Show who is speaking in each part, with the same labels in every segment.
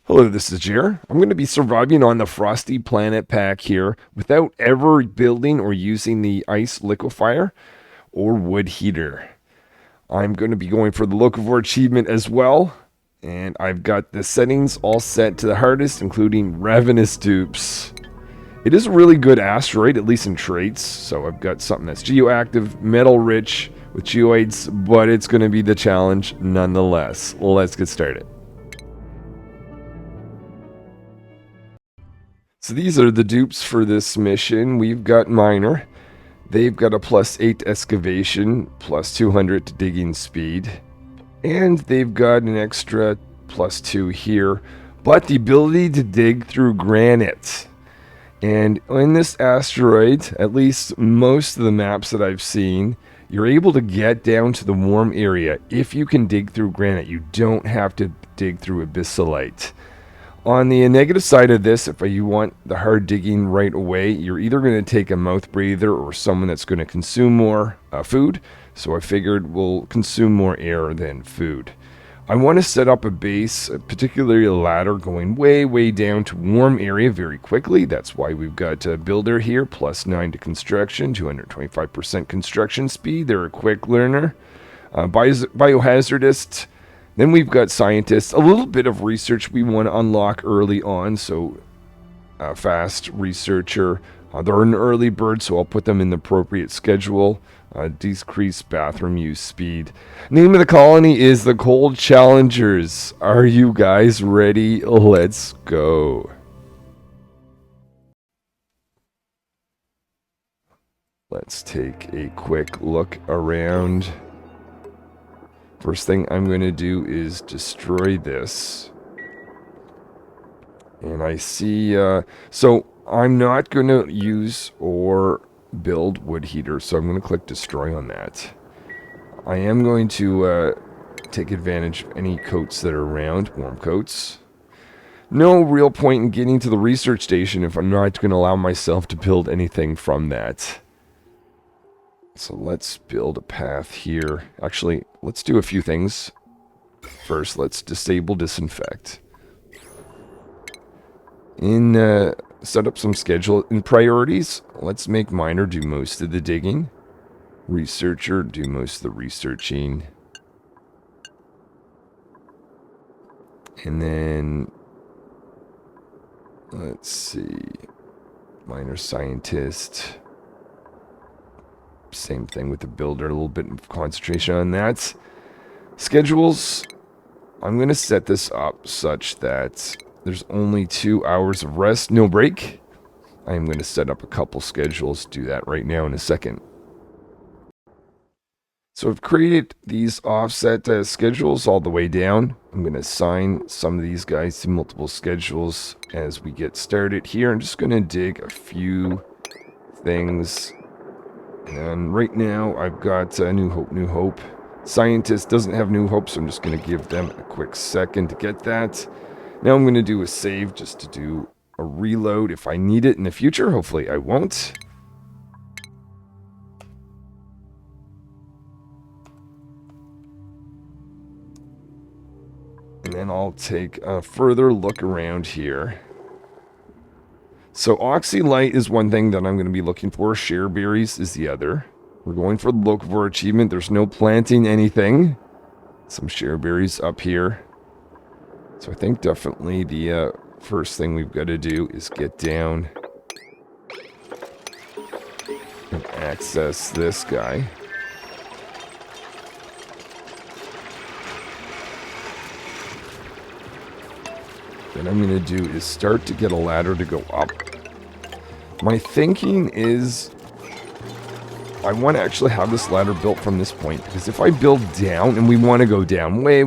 Speaker 1: Hello, this is Jer. I'm going to be surviving on the Frosty planet pack here without ever building or using the ice liquefier or wood heater. I'm going to be going for the Liquifer achievement as well, and I've got the settings all set to the hardest, including Ravenous Dupes. It is a really good asteroid, at least in traits, so I've got something that's geoactive, metal rich, with geoids, but it's going to be the challenge nonetheless. Let's get started. So these are the dupes for this mission. We've got Miner. They've got a +8 excavation, +200 to digging speed. And they've got an extra +2 here, but the ability to dig through granite. And in this asteroid, at least most of the maps that I've seen, you're able to get down to the warm area if you can dig through granite. You don't have to dig through abyssalite. On the negative side of this, if you want the hard digging right away, you're either going to take a mouth breather or someone that's going to consume more food. So I figured we'll consume more air than food. I want to set up a base, particularly a ladder, going way down to warm area very quickly. That's why we've got a builder here, +9 to construction, 225% construction speed. They're a quick learner. Biohazardist. Then we've got scientists, a little bit of research we want to unlock early on, so fast researcher. They're an early bird, so I'll put them in the appropriate schedule. Decrease bathroom use speed. Name of the colony is the Cold Challengers. Are you guys ready? Let's go. Let's take a quick look around. First thing I'm going to do is destroy this. And I see, so I'm not going to use or build wood heater, so I'm going to click destroy on that. I am going to take advantage of any coats that are around, warm coats. No real point in getting to the research station if I'm not going to allow myself to build anything from that. So let's build a path here. Actually, let's do a few things. First, let's disable disinfect. Set up some schedule in priorities. Let's make Miner do most of the digging. Researcher do most of the researching. And then, let's see, Miner scientist. Same thing with the builder, a little bit of concentration on that. Schedules, I'm going to set this up such that there's only 2 hours of rest, no break. I'm going to set up a couple schedules, do that right now in a second. So I've created these offset schedules all the way down. I'm going to assign some of these guys to multiple schedules as we get started here. I'm just going to dig a few things. And right now, I've got New Hope. Scientist doesn't have New Hope, so I'm just going to give them a quick second to get that. Now I'm going to do a save just to do a reload if I need it in the future. Hopefully I won't. And then I'll take a further look around here. So Oxylite is one thing that I'm going to be looking for. Share berries is the other. We're going for the Liquifer achievement. There's no planting anything. Some share berries up here. So I think definitely the first thing we've got to do is get down and access this guy. What I'm going to do is start to get a ladder to go up. My thinking is I want to actually have this ladder built from this point, because if I build down, and we want to go down, way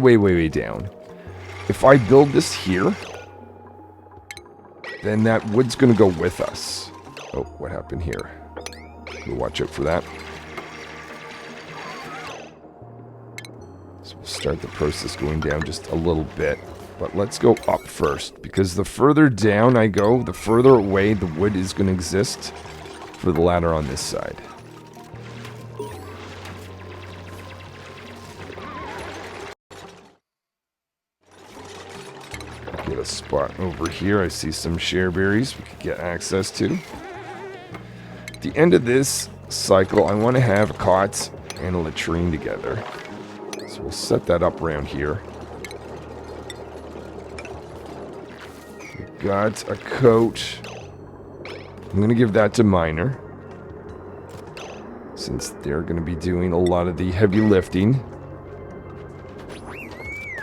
Speaker 1: down. If I build this here, then that wood's going to go with us. Oh, what happened here? We'll watch out for that. So we'll start the process going down just a little bit. But let's go up first, because the further down I go, the further away the wood is going to exist for the ladder on this side. get a spot over here. I see some share berries we could get access to. At the end of this cycle, I want to have a cot and a latrine together. So we'll set that up around here. We've got a coat. I'm going to give that to Miner, since they're going to be doing a lot of the heavy lifting.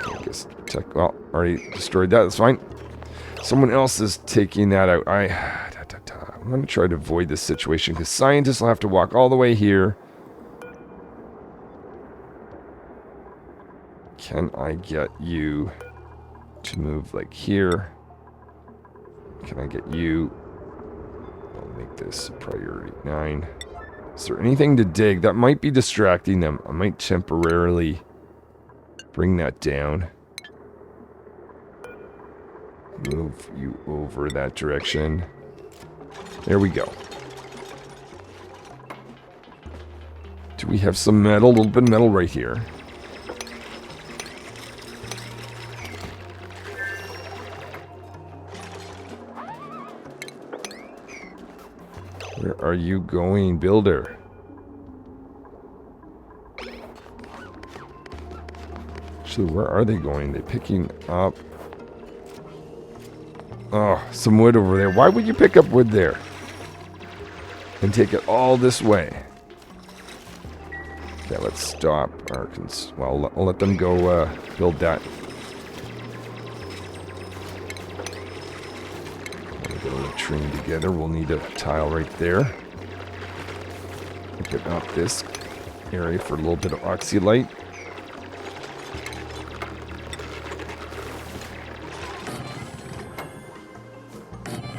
Speaker 1: I guess well, already destroyed that. That's fine. Someone else is taking that out. I'm going to try to avoid this situation because scientists will have to walk all the way here. Can I get you to move like here? Can I get you? I'll make this priority 9. Is there anything to dig? That might be distracting them. I might temporarily bring that down. Move you over that direction. There we go. Do we have some metal? A little bit of metal right here. Where are you going, builder? Actually, where are they going? They're picking up... Oh, some wood over there. Why would you pick up wood there? And take it all this way. Okay, let's stop our... Well, I'll let them go build that. We'll get a latrine together. We'll need a tile right there. Open up this area for a little bit of oxylite.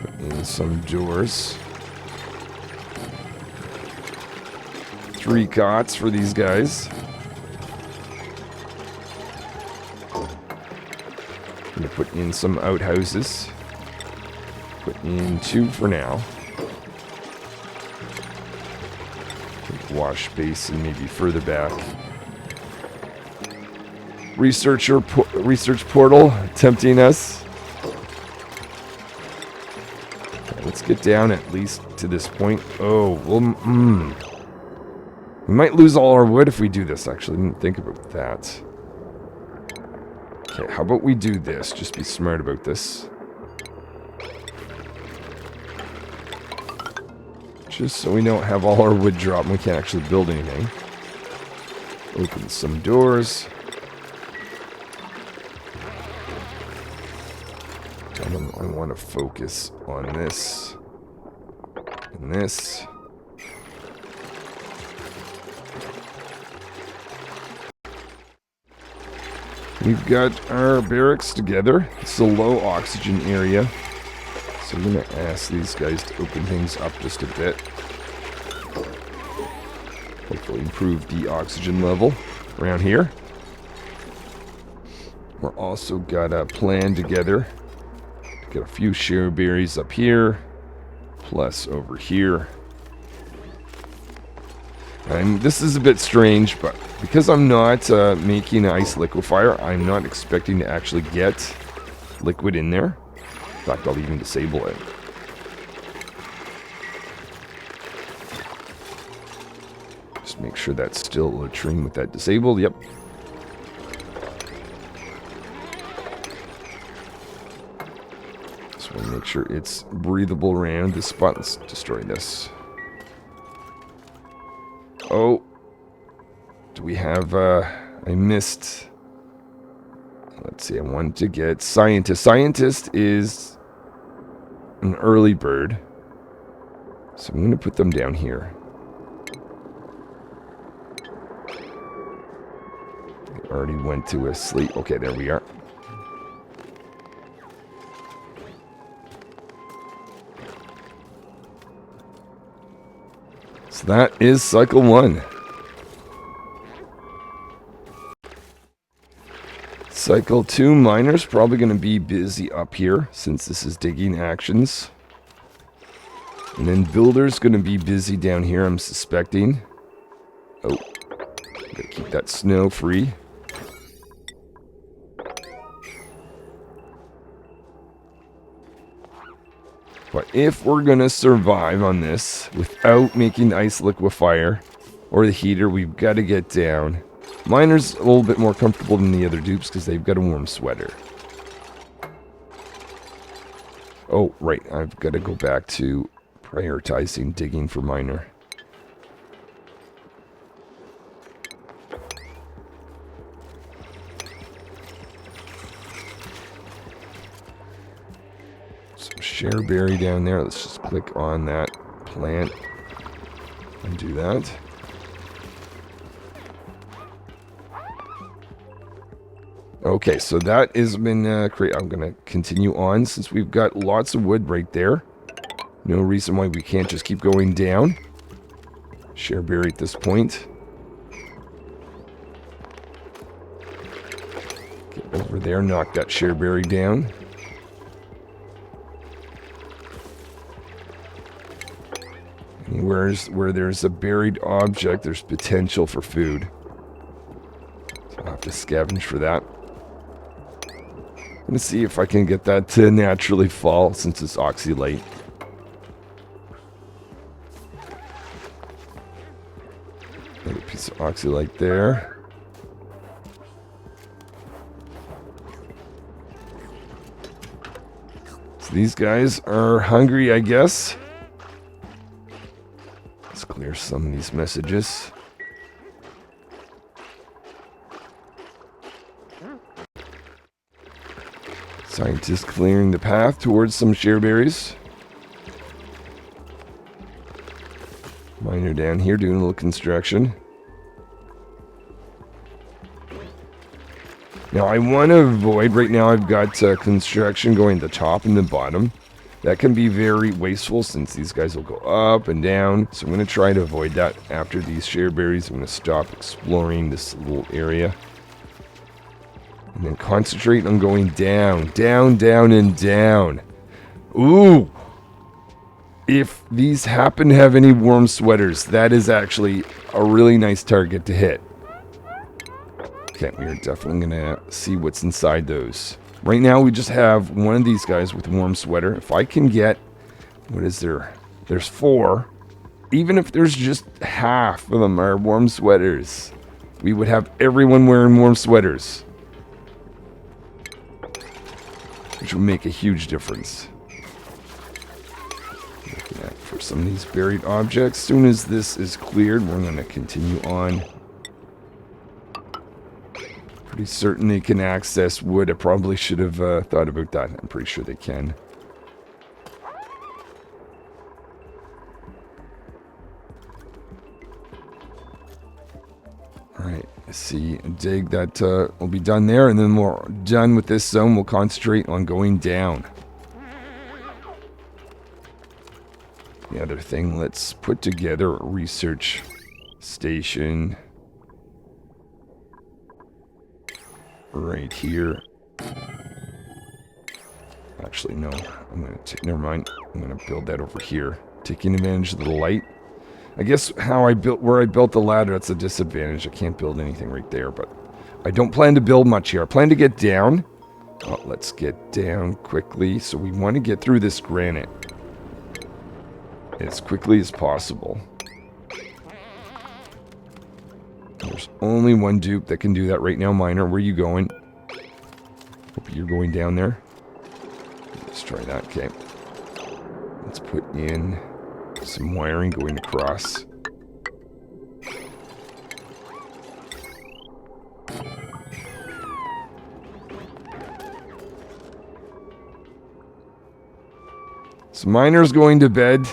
Speaker 1: Put in some doors. 3 cots for these guys. I'm gonna put in some outhouses. Put in 2 for now. Wash basin maybe further back. Research portal tempting us. Okay, let's get down at least to this point. Oh, well, we might lose all our wood if we do this, actually. I didn't think about that. Okay, how about we do this? Just be smart about this. Just so we don't have all our wood drop and we can't actually build anything. Open some doors. I want to focus on this. And this. We've got our barracks together. It's a low oxygen area. So I'm going to ask these guys to open things up just a bit. Hopefully improve the oxygen level around here. We're also got a plan together. Got a few share berries up here. Plus over here. And this is a bit strange, but because I'm not making an ice liquefier, I'm not expecting to actually get liquid in there. In fact, I'll even disable it. Just make sure that's still a latrine with that disabled. Yep. Just want to make sure it's breathable around this spot. Let's destroy this. Oh. Do we have, I missed... Let's see, I wanted to get scientist. Scientist is an early bird. So I'm going to put them down here. They already went to a sleep. Okay, there we are. So that is cycle 1. Cycle 2, miner's probably going to be busy up here since this is digging actions. And then builder's going to be busy down here, I'm suspecting. Oh, gotta keep that snow free. But if we're going to survive on this without making the ice liquefier or the heater, we've got to get down. Miner's a little bit more comfortable than the other dupes because they've got a warm sweater. Oh, right. I've got to go back to prioritizing digging for miner. Some shareberry down there. Let's just click on that plant and do that. Okay, so that has been great. I'm going to continue on since we've got lots of wood right there. No reason why we can't just keep going down. Shareberry at this point. Get over there, knock that shareberry down. Anywhere where there's a buried object, there's potential for food. So I'll have to scavenge for that. I'm going to see if I can get that to naturally fall since it's oxylite. Another piece of oxylite there. So these guys are hungry, I guess. Let's clear some of these messages. Scientist clearing the path towards some shareberries. Miner down here doing a little construction. Now I want to avoid, right now I've got construction going the top and the bottom. That can be very wasteful since these guys will go up and down. So I'm going to try to avoid that after these shareberries. I'm going to stop exploring this little area. And then concentrate on going down, down, down, and down. Ooh! If these happen to have any warm sweaters, that is actually a really nice target to hit. Okay, we are definitely going to see what's inside those. Right now, we just have one of these guys with warm sweater. If I can get... What is there? There's 4. Even if there's just half of them are warm sweaters, we would have everyone wearing warm sweaters. Which will make a huge difference. Looking at for some of these buried objects. As soon as this is cleared, we're going to continue on. Pretty certain they can access wood. I probably should have thought about that. I'm pretty sure they can. Alright, see, dig that will be done there, and then we're done with this zone. We'll concentrate on going down. The other thing, let's put together a research station right here. Actually, no, I'm going to never mind. I'm going to build that over here, taking advantage of the light. I guess where I built the ladder, that's a disadvantage. I can't build anything right there, but I don't plan to build much here. I plan to get down. Oh, let's get down quickly. So we want to get through this granite as quickly as possible. There's only one dupe that can do that right now. Miner, where are you going? Hope you're going down there. Let's try that. Okay. Let's put in some wiring going across. So miner's going to bed.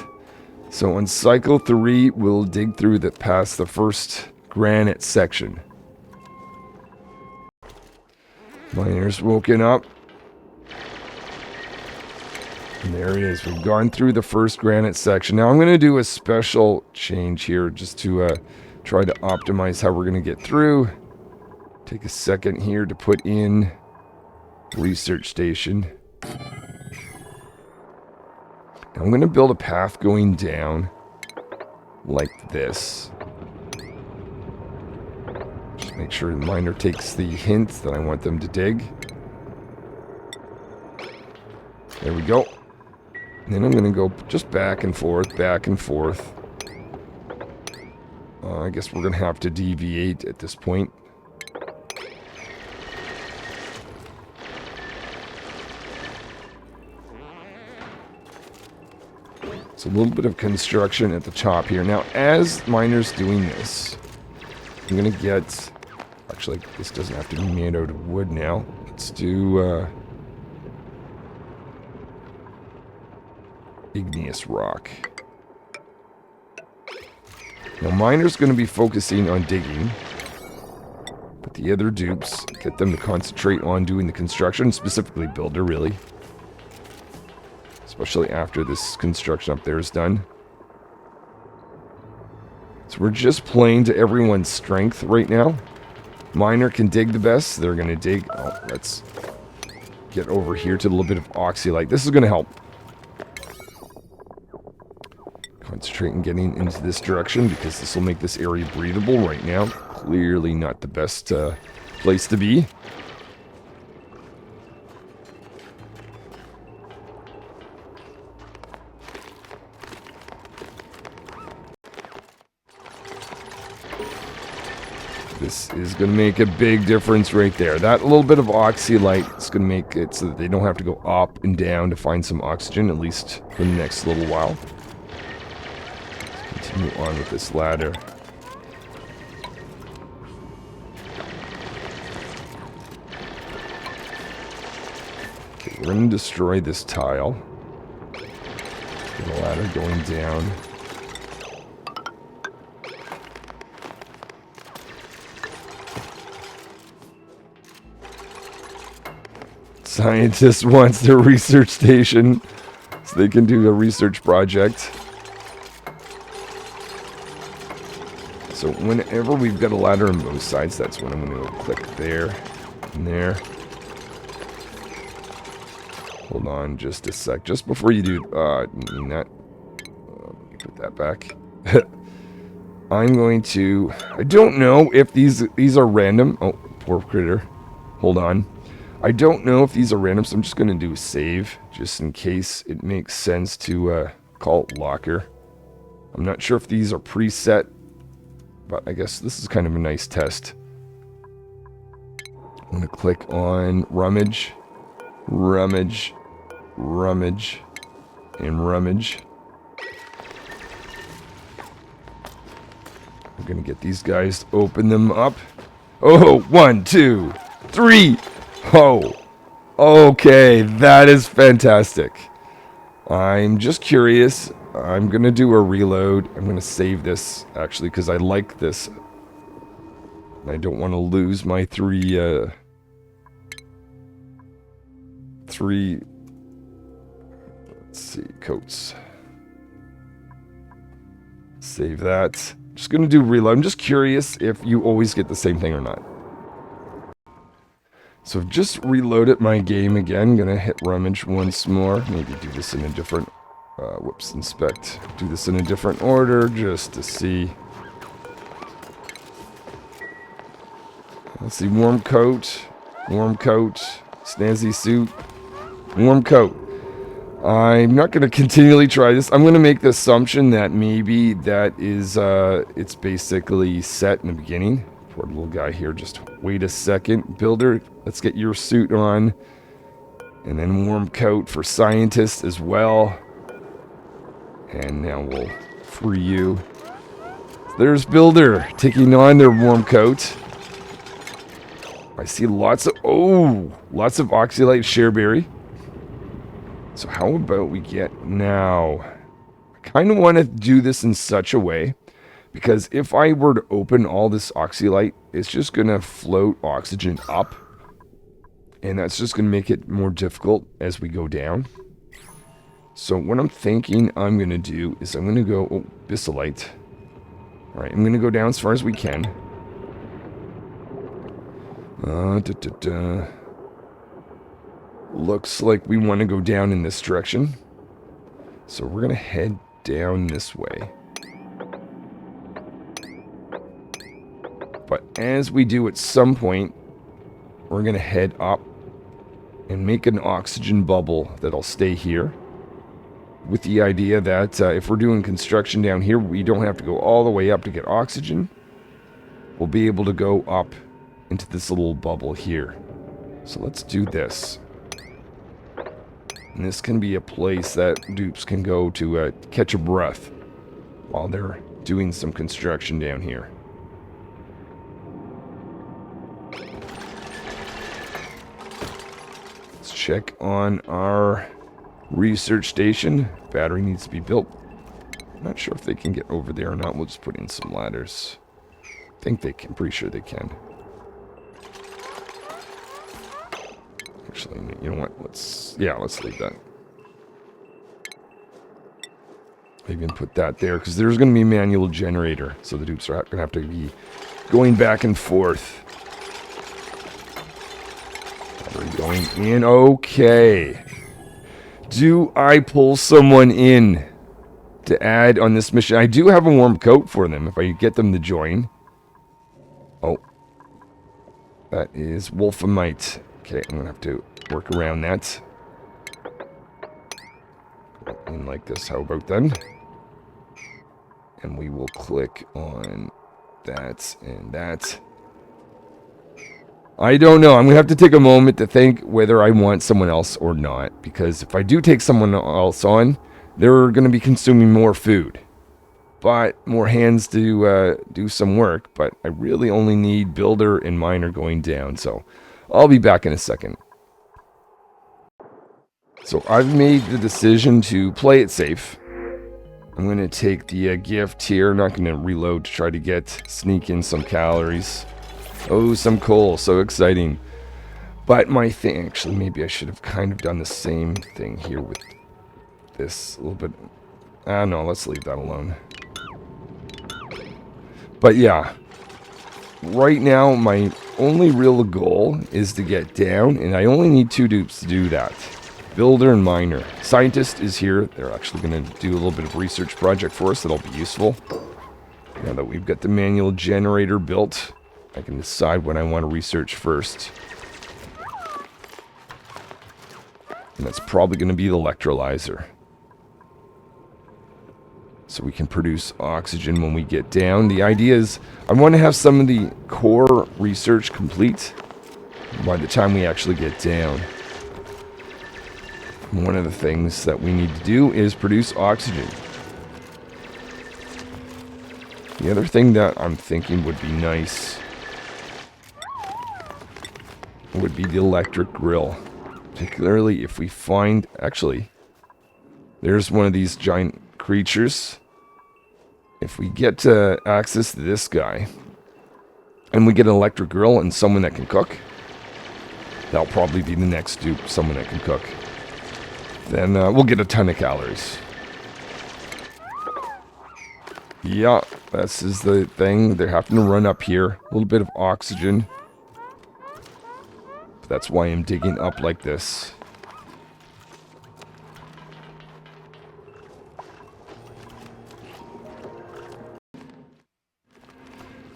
Speaker 1: So on cycle 3, we'll dig through past the first granite section. Miner's woken up. And there he is. We've gone through the first granite section. Now I'm going to do a special change here just to try to optimize how we're going to get through. Take a second here to put in research station. Now I'm going to build a path going down like this. Just make sure the miner takes the hint that I want them to dig. There we go. And then I'm going to go just back and forth, back and forth. I guess we're going to have to deviate at this point. So a little bit of construction at the top here. Now, as miner's doing this, I'm going to get... Actually, this doesn't have to be made out of wood now. Let's do igneous rock. Now, miner's going to be focusing on digging. But the other dupes, get them to concentrate on doing the construction, specifically builder, really. Especially after this construction up there is done. So we're just playing to everyone's strength right now. Miner can dig the best. They're going to dig. Oh, let's get over here to a little bit of oxylite. This is going to help. Concentrate on getting into this direction because this will make this area breathable right now. Clearly not the best place to be. This is going to make a big difference right there. That little bit of oxylite is going to make it so that they don't have to go up and down to find some oxygen, at least for the next little while. Let's continue on with this ladder. Okay, we're going to destroy this tile. Get the ladder going down. Scientist wants their research station so they can do a research project. So whenever we've got a ladder on both sides, that's when I'm going to go click there and there. Hold on just a sec. Just before you do, mean that. Let me put that back. I'm going to, I don't know if these are random. Oh, poor critter. Hold on. I don't know if these are random, so I'm just going to do a save, just in case it makes sense to call it locker. I'm not sure if these are preset, but I guess this is kind of a nice test. I'm going to click on rummage, rummage, rummage, and rummage. I'm going to get these guys to open them up. Oh, 1, 2, 3... Oh, okay, that is fantastic. I'm just curious. I'm going to do a reload. I'm going to save this, actually, because I like this. I don't want to lose my three, let's see, coats. Save that. Just going to do reload. I'm just curious if you always get the same thing or not. So I've just reloaded my game again. Gonna hit rummage once more. Maybe do this in a different, whoops, inspect. Do this in a different order just to see. Let's see, warm coat, snazzy suit, warm coat. I'm not gonna continually try this. I'm gonna make the assumption that maybe that is, it's basically set in the beginning. Poor little guy here, just wait a second. Builder, let's get your suit on. And then warm coat for scientists as well. And now we'll free you. There's Builder taking on their warm coat. I see lots of lots of oxylite shareberry. So how about we get now? I kind of want to do this in such a way, because if I were to open all this oxylite, it's just going to float oxygen up. And that's just going to make it more difficult as we go down. So what I'm thinking I'm going to do is I'm going to go... Oh, bisylite. Alright, I'm going to go down as far as we can. Looks like we want to go down in this direction. So we're going to head down this way. But as we do at some point, we're going to head up and make an oxygen bubble that'll stay here. with the idea that if we're doing construction down here, we don't have to go all the way up to get oxygen. We'll be able to go up into this little bubble here. So let's do this. And this can be a place that dupes can go to catch a breath while they're doing some construction down here. Let's check on our research station. Battery needs to be built. I'm not sure if they can get over there or not. We'll just put in some ladders. I think they can. Pretty sure they can. Actually, you know what? Let's leave that. Even put that there, because there's going to be a manual generator, so the dupes are going to have to be going back and forth. Battery going in. Okay. Do I pull someone in to add on this mission? I do have a warm coat for them if I get them to join. Oh. That is Wolfamite. Okay, I'm going to have to work around that. In like this, how about then? And we will click on that and that. I don't know. I'm going to have to take a moment to think whether I want someone else or not. Because if I do take someone else on, they're going to be consuming more food. But more hands to do some work. But I really only need builder and miner going down. So I'll be back in a second. So I've made the decision to play it safe. I'm going to take the gift here. I'm not going to reload to try to sneak in some calories. Oh, some coal. So exciting. But my thing, actually, maybe I should have kind of done the same thing here with this a little bit. No, let's leave that alone. But yeah, right now my only real goal is to get down, and I only need 2 dupes to do that. Builder and miner. Scientist is here. They're actually going to do a little bit of research project for us that'll be useful. Now that we've got the manual generator built, I can decide what I want to research first. And that's probably going to be the electrolyzer. So we can produce oxygen when we get down. The idea is I want to have some of the core research complete by the time we actually get down. One of the things that we need to do is produce oxygen. The other thing that I'm thinking would be nice would be the electric grill. Particularly if we find... Actually, there's one of these giant creatures. If we get access to this guy, and we get an electric grill and someone that can cook, that'll probably be the next dupe, someone that can cook. Then we'll get a ton of calories. Yeah, this is the thing. They're having to run up here. A little bit of oxygen. That's why I'm digging up like this.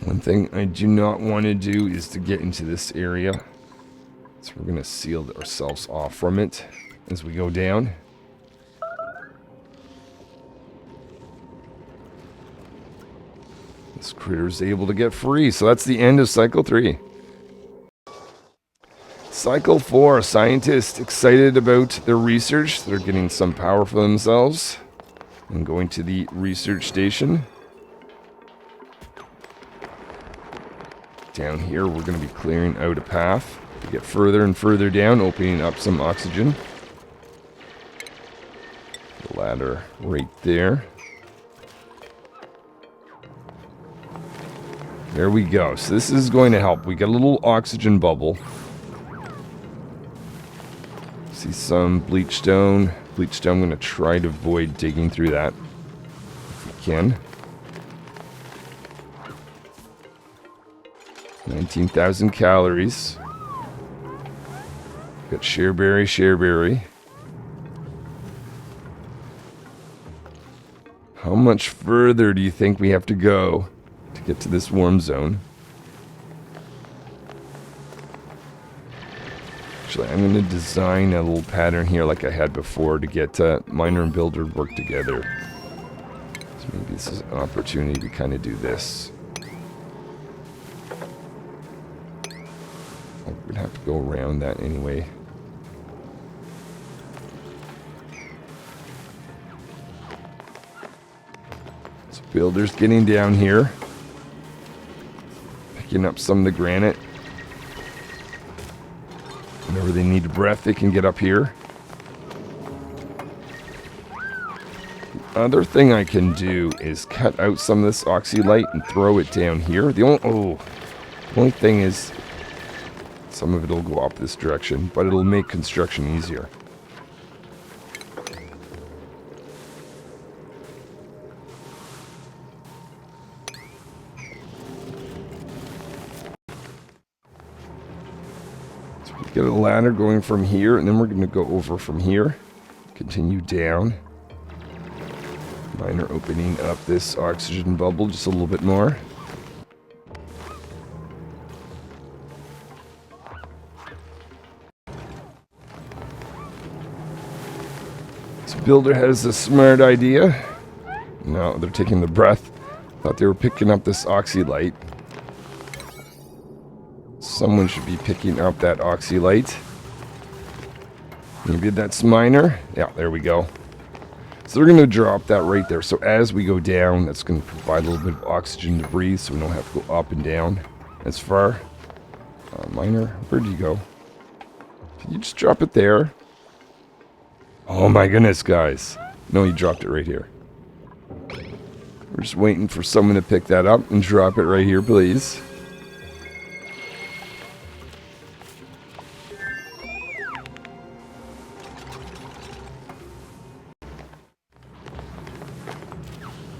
Speaker 1: One thing I do not want to do is to get into this area. So we're going to seal ourselves off from it as we go down. This critter is able to get free, so that's the end of Cycle 3. Cycle 4, scientists excited about their research. They're getting some power for themselves and going to the research station. Down here, we're going to be clearing out a path to get further and further down, opening up some oxygen. The ladder right there. There we go. So this is going to help. We got a little oxygen bubble. See some bleach stone. Bleach stone, I'm going to try to avoid digging through that if we can. 19,000 calories. Got shareberry, shareberry. How much further do you think we have to go to get to this warm zone? Actually, I'm going to design a little pattern here like I had before to get miner and builder work together. So maybe this is an opportunity to kind of do this. Oh, we'd have to go around that anyway. So builder's getting down here. Picking up some of the granite. Whenever they need a breath, they can get up here. The other thing I can do is cut out some of this oxylite and throw it down here. The only thing is some of it will go off this direction, but it'll make construction easier. Get a ladder going from here, and then we're going to go over from here. Continue down. Miner opening up this oxygen bubble just a little bit more. This builder has a smart idea. No, they're taking the breath. Thought they were picking up this oxylite. Someone should be picking up that oxylite. Maybe that's miner. Yeah, there we go. So they're going to drop that right there. So as we go down, that's going to provide a little bit of oxygen to breathe so we don't have to go up and down as far. Miner, where'd you go? Can you just drop it there? Oh my goodness, guys. No, you dropped it right here. We're just waiting for someone to pick that up and drop it right here, please.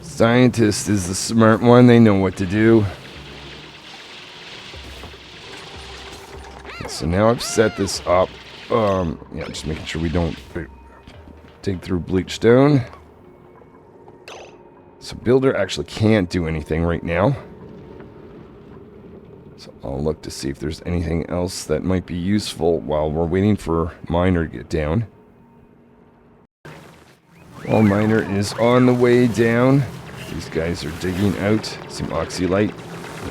Speaker 1: Scientist is the smart one. They know what to do. So now I've set this up. Yeah, just making sure we don't dig through bleach stone. So builder actually can't do anything right now. So I'll look to see if there's anything else that might be useful while we're waiting for miner to get down. While miner is on the way down, these guys are digging out some oxylite.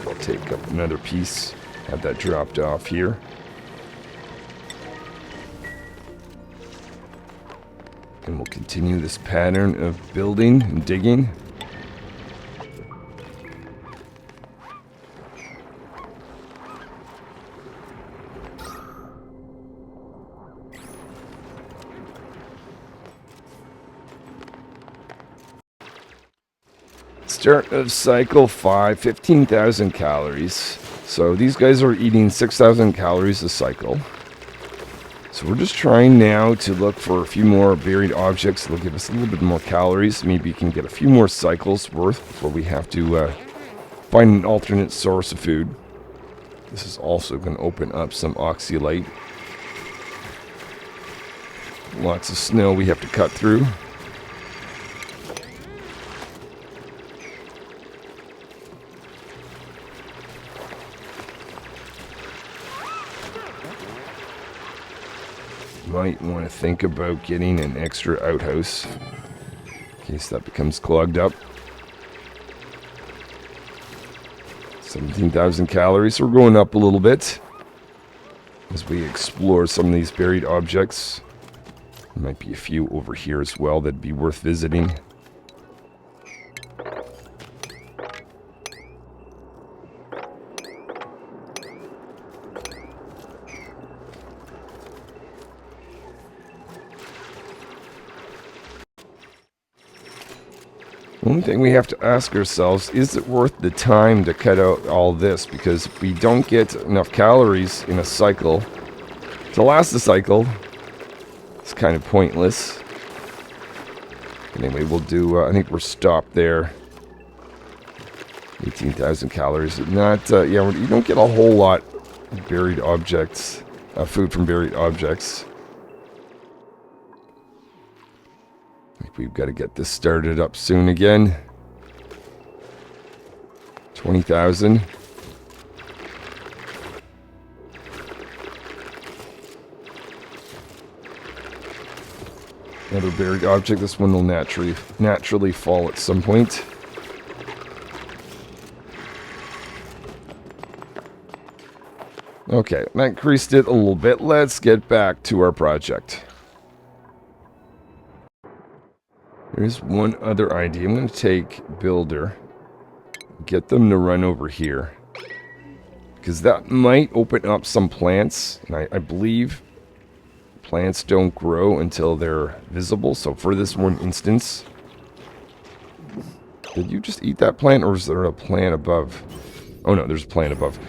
Speaker 1: I'll take up another piece, have that dropped off here. And we'll continue this pattern of building and digging. Start of cycle 5, 15,000 calories. So these guys are eating 6,000 calories a cycle. So we're just trying now to look for a few more buried objects that'll give us a little bit more calories. Maybe we can get a few more cycles worth before we have to find an alternate source of food. This is also going to open up some oxylite. Lots of snow we have to cut through. Might want to think about getting an extra outhouse in case that becomes clogged up. 17,000 calories, so we're going up a little bit as we explore some of these buried objects. There might be a few over here as well that'd be worth visiting. One thing we have to ask ourselves, is it worth the time to cut out all this? Because if we don't get enough calories in a cycle to last the cycle, it's kind of pointless. Anyway, we'll do, I think we're stopped there. 18,000 calories. Not, yeah, you don't get a whole lot of buried objects, food from buried objects. We've got to get this started up soon again. 20,000. Another buried object. This one will naturally fall at some point. Okay, that increased it a little bit. Let's get back to our project. There's one other idea. I'm going to take Builder, get them to run over here, because that might open up some plants. And I believe plants don't grow until they're visible. So for this one instance, did you just eat that plant, or is there a plant above? Oh no, there's a plant above.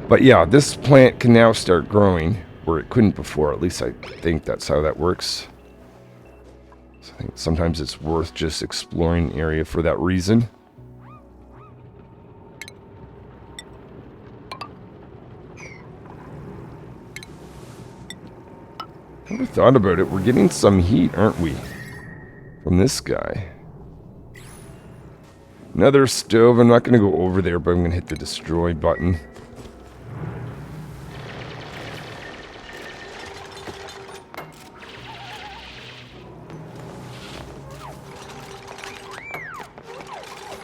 Speaker 1: But yeah, this plant can now start growing where it couldn't before. At least I think that's how that works. So I think sometimes it's worth just exploring an area for that reason. Never thought about it. We're getting some heat, aren't we? From this guy. Another stove. I'm not going to go over there, but I'm going to hit the destroy button.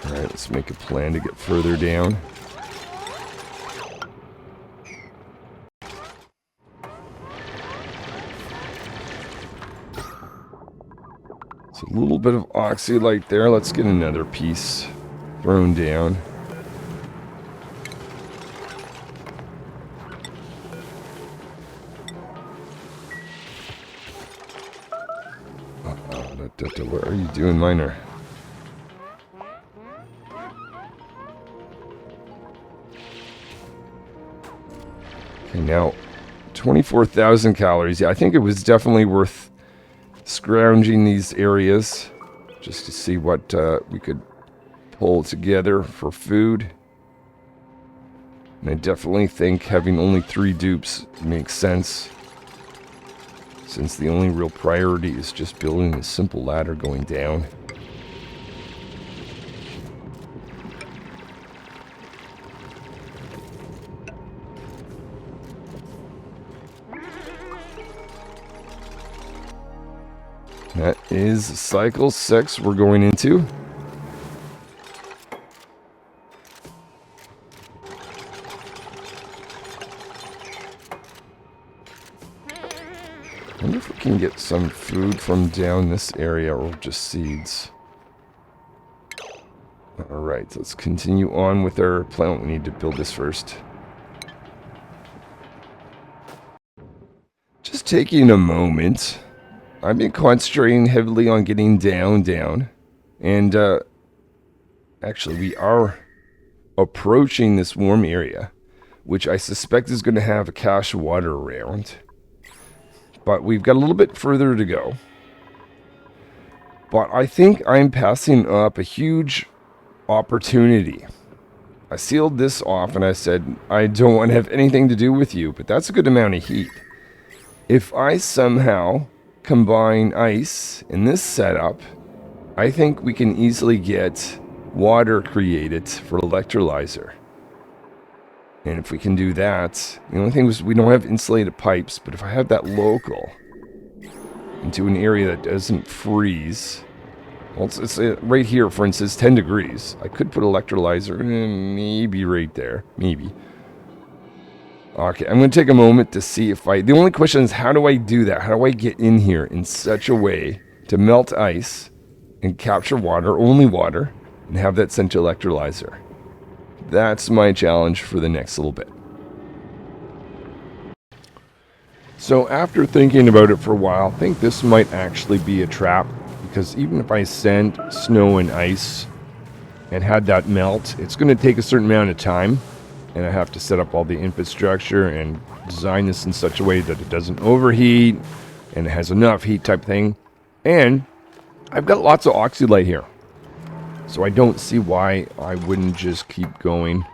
Speaker 1: Alright, let's make a plan to get further down. It's a little bit of oxylite there. Let's get another piece thrown down. What are you doing, miner? Okay, now 24,000 calories. Yeah, I think it was definitely worth scrounging these areas just to see what we could pull together for food. And I definitely think having only 3 dupes makes sense, since the only real priority is just building a simple ladder going down. That is cycle 6 we're going into. I wonder if we can get some food from down this area, or just seeds. Alright, let's continue on with our plan. We need to build this first. Just taking a moment. I've been concentrating heavily on getting down. And actually we are approaching this warm area, which I suspect is going to have a cache of water around. But we've got a little bit further to go. But I think I'm passing up a huge opportunity. I sealed this off and I said, I don't want to have anything to do with you, but that's a good amount of heat. If I somehow combine ice in this setup, I think we can easily get water created for electrolyzer. And if we can do that, the only thing is we don't have insulated pipes, but if I have that local into an area that doesn't freeze, well, it's right here, for instance, 10 degrees. I could put electrolyzer maybe right there, maybe. Okay, I'm going to take a moment to see if the only question is, how do I do that? How do I get in here in such a way to melt ice and capture water, only water, and have that sent to electrolyzer? That's my challenge for the next little bit. So after thinking about it for a while, I think this might actually be a trap, because even if I send snow and ice and had that melt, it's going to take a certain amount of time. And I have to set up all the infrastructure and design this in such a way that it doesn't overheat and it has enough heat type thing. And I've got lots of oxylite here, so I don't see why I wouldn't just keep going.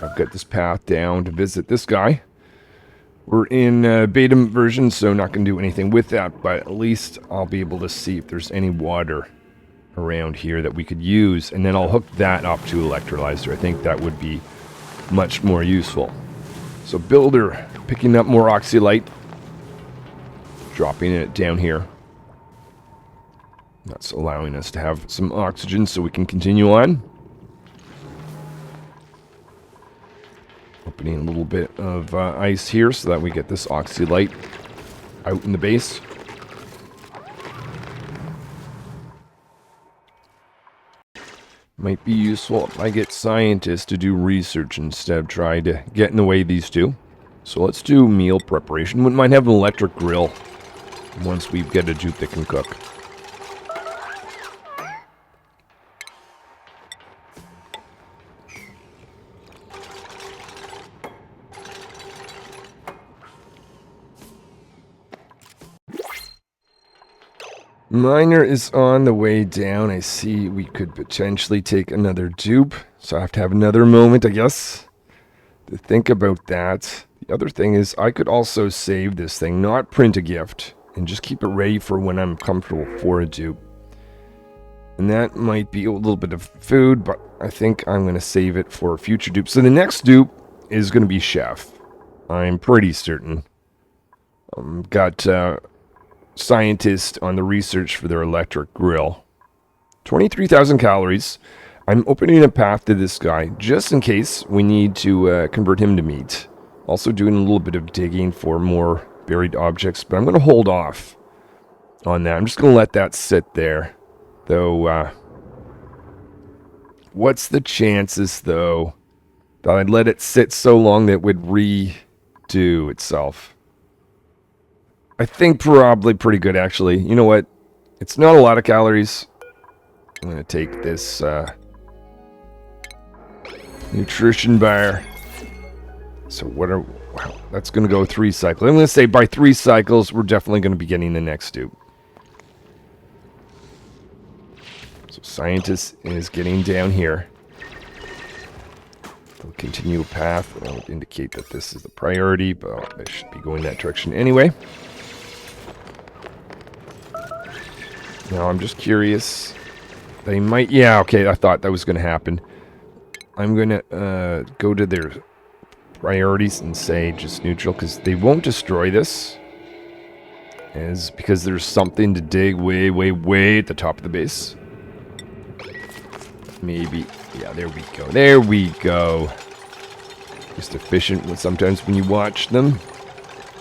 Speaker 1: I've got this path down to visit this guy. We're in beta version, so not going to do anything with that, but at least I'll be able to see if there's any water around here that we could use, and then I'll hook that up to electrolyzer. I think that would be much more useful. So Builder, picking up more oxylite, dropping it down here. That's allowing us to have some oxygen so we can continue on. Opening a little bit of ice here so that we get this oxylite out in the base. Might be useful if I get scientists to do research instead of trying to get in the way of these two. So let's do meal preparation. Wouldn't mind having an electric grill once we get a jupe that can cook. Miner is on the way down. I see we could potentially take another dupe. So I have to have another moment, I guess, to think about that. The other thing is I could also save this thing, not print a gift, and just keep it ready for when I'm comfortable for a dupe. And that might be a little bit of food, but I think I'm going to save it for a future dupe. So the next dupe is going to be Chef. I'm pretty certain. Got scientists on the research for their electric grill. 23,000 calories. I'm opening a path to this guy just in case we need to convert him to meat. Also doing a little bit of digging for more buried objects, but I'm going to hold off on that. I'm just going to let that sit there. Though, what's the chances, though, that I'd let it sit so long that it would redo itself? I think probably pretty good, actually. You know what? It's not a lot of calories. I'm going to take this nutrition bar. So what are... Wow, that's going to go 3 cycles. I'm going to say by 3 cycles, we're definitely going to be getting the next dupe. So scientist is getting down here. They'll continue a path. That would indicate that this is the priority, but I should be going that direction anyway. Now, I'm just curious. They might... Yeah, okay, I thought that was going to happen. I'm going to go to their priorities and say just neutral, because they won't destroy this. Because there's something to dig way, way, way at the top of the base. Maybe. Yeah, there we go. There we go. Just efficient sometimes when you watch them.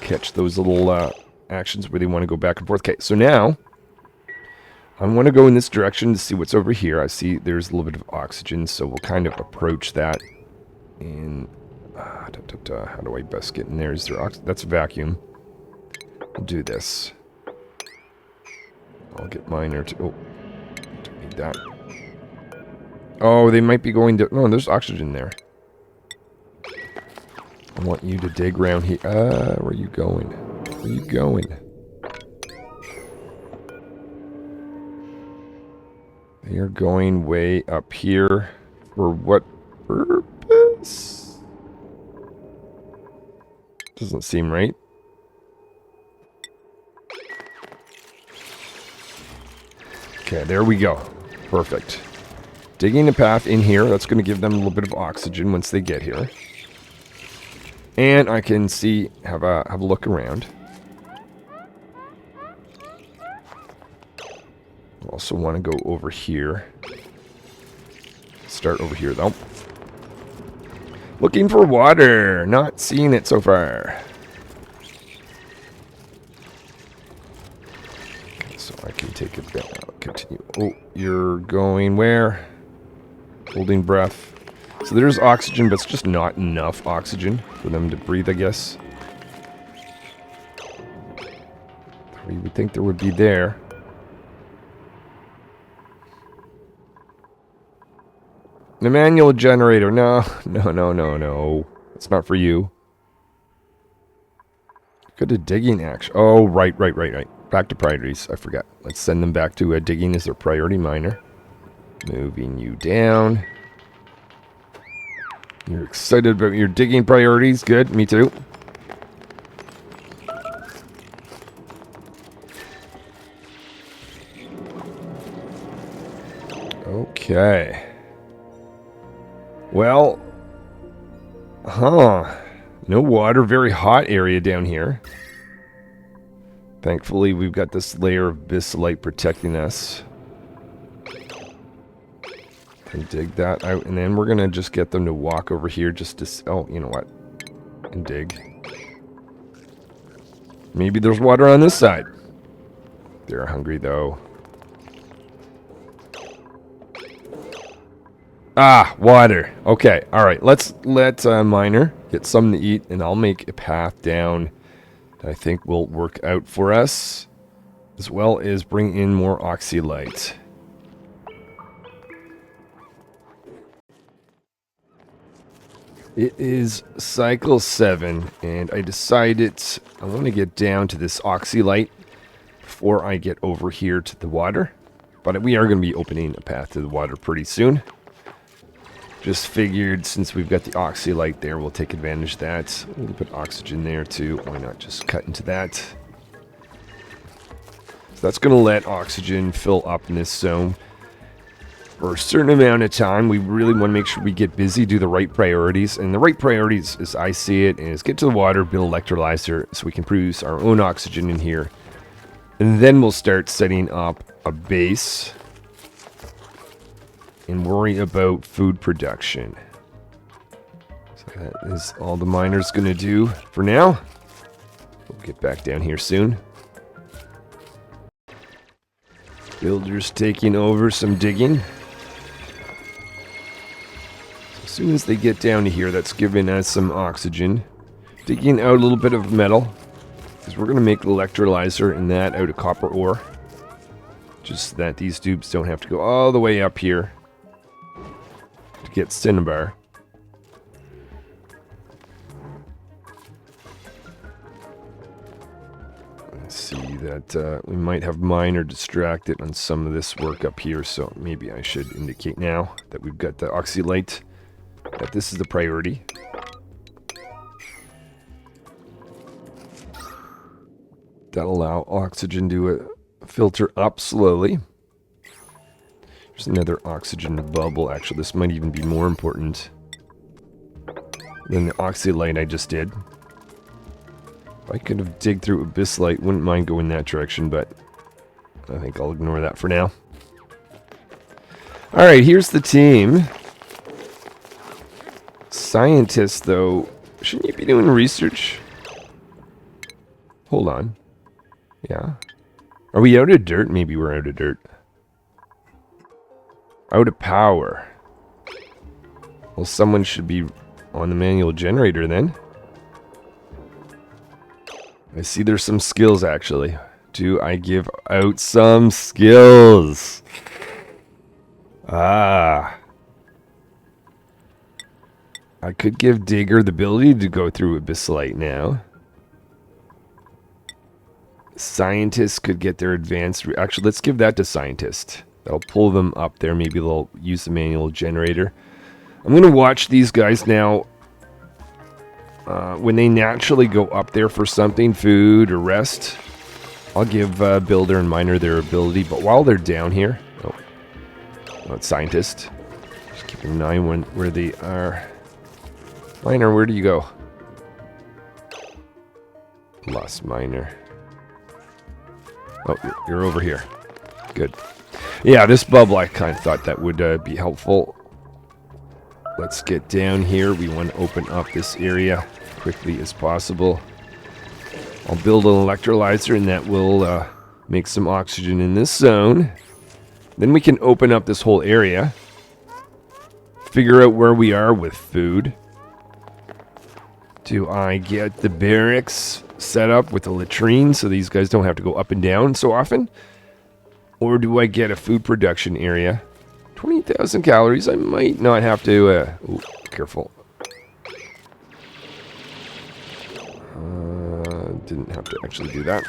Speaker 1: Catch those little actions where they want to go back and forth. Okay, so now... I want to go in this direction to see what's over here. I see there's a little bit of oxygen, so we'll kind of approach that. And how do I best get in there? Is there oxygen? That's a vacuum. We'll do this. I'll get miner to... Oh, don't need that. Oh, they might be going to... No, there's oxygen there. I want you to dig around here. Where are you going? Where are you going? You're going way up here. For what purpose? Doesn't seem right. Okay, there we go. Perfect. Digging a path in here. That's going to give them a little bit of oxygen once they get here. And I can see, have a look around. Also want to go over here. Start over here, though. Looking for water. Not seeing it so far. Okay, so I can take it down. Continue. Oh, you're going where? Holding breath. So there's oxygen, but it's just not enough oxygen for them to breathe, I guess. You would think there would be there. The manual generator. No. It's not for you. Go to digging action. Oh, right. Back to priorities. I forgot. Let's send them back to digging as their priority miner. Moving you down. You're excited about your digging priorities. Good. Me too. Okay. Well, no water, very hot area down here. Thankfully, we've got this layer of bisylite protecting us. And dig that out, and then we're gonna just get them to walk over here just to... Oh, you know what? And dig. Maybe there's water on this side. They're hungry, though. Ah, water. Okay, alright. Let's let Miner get something to eat, and I'll make a path down that I think will work out for us, as well as bring in more oxylite. It is cycle 7, and I decided I want to get down to this oxylite before I get over here to the water. But we are going to be opening a path to the water pretty soon. Just figured since we've got the oxylite there, we'll take advantage of that. We'll put oxygen there too. Why not just cut into that? So that's going to let oxygen fill up in this zone. For a certain amount of time, we really want to make sure we get busy, do the right priorities. And the right priorities, as I see it, is get to the water, build electrolyzer, so we can produce our own oxygen in here. And then we'll start setting up a base and worry about food production. So that is all the miner's going to do for now. We'll get back down here soon. Builders taking over some digging. As soon as they get down to here, that's giving us some oxygen. Digging out a little bit of metal, because we're going to make electrolyzer and that out of copper ore. Just that these dupes don't have to go all the way up here to get cinnabar. Let's see that we might have Miner distracted on some of this work up here, so maybe I should indicate now that we've got the oxylite, that this is the priority. That'll allow oxygen to filter up slowly. There's another oxygen bubble. Actually, this might even be more important than the oxylite I just did. If I could have digged through abyssite, wouldn't mind going that direction, but I think I'll ignore that for now. Alright, here's the team. Scientists, though, shouldn't you be doing research? Hold on. Yeah. Are we out of dirt? Maybe we're out of dirt. Out of power. Well, someone should be on the manual generator then. I see there's some skills, actually. Do I give out some skills? Ah. I could give Digger the ability to go through abyssite now. Scientists could get their advanced... Actually, let's give that to Scientist. That'll pull them up there. Maybe they'll use the manual generator. I'm going to watch these guys now. When they naturally go up there for something, food or rest, I'll give Builder and Miner their ability. But while they're down here... Oh, not Scientist. Just keeping an eye on where they are. Miner, where do you go? Lost Miner. Oh, you're over here. Good. Yeah, this bubble, I kind of thought that would be helpful. Let's get down here. We want to open up this area quickly as possible. I'll build an electrolyzer, and that will make some oxygen in this zone. Then we can open up this whole area. Figure out where we are with food. Do I get the barracks set up with a latrine so these guys don't have to go up and down so often? Or do I get a food production area? 20,000 calories. I might not have to... ooh, careful. Didn't have to actually do that.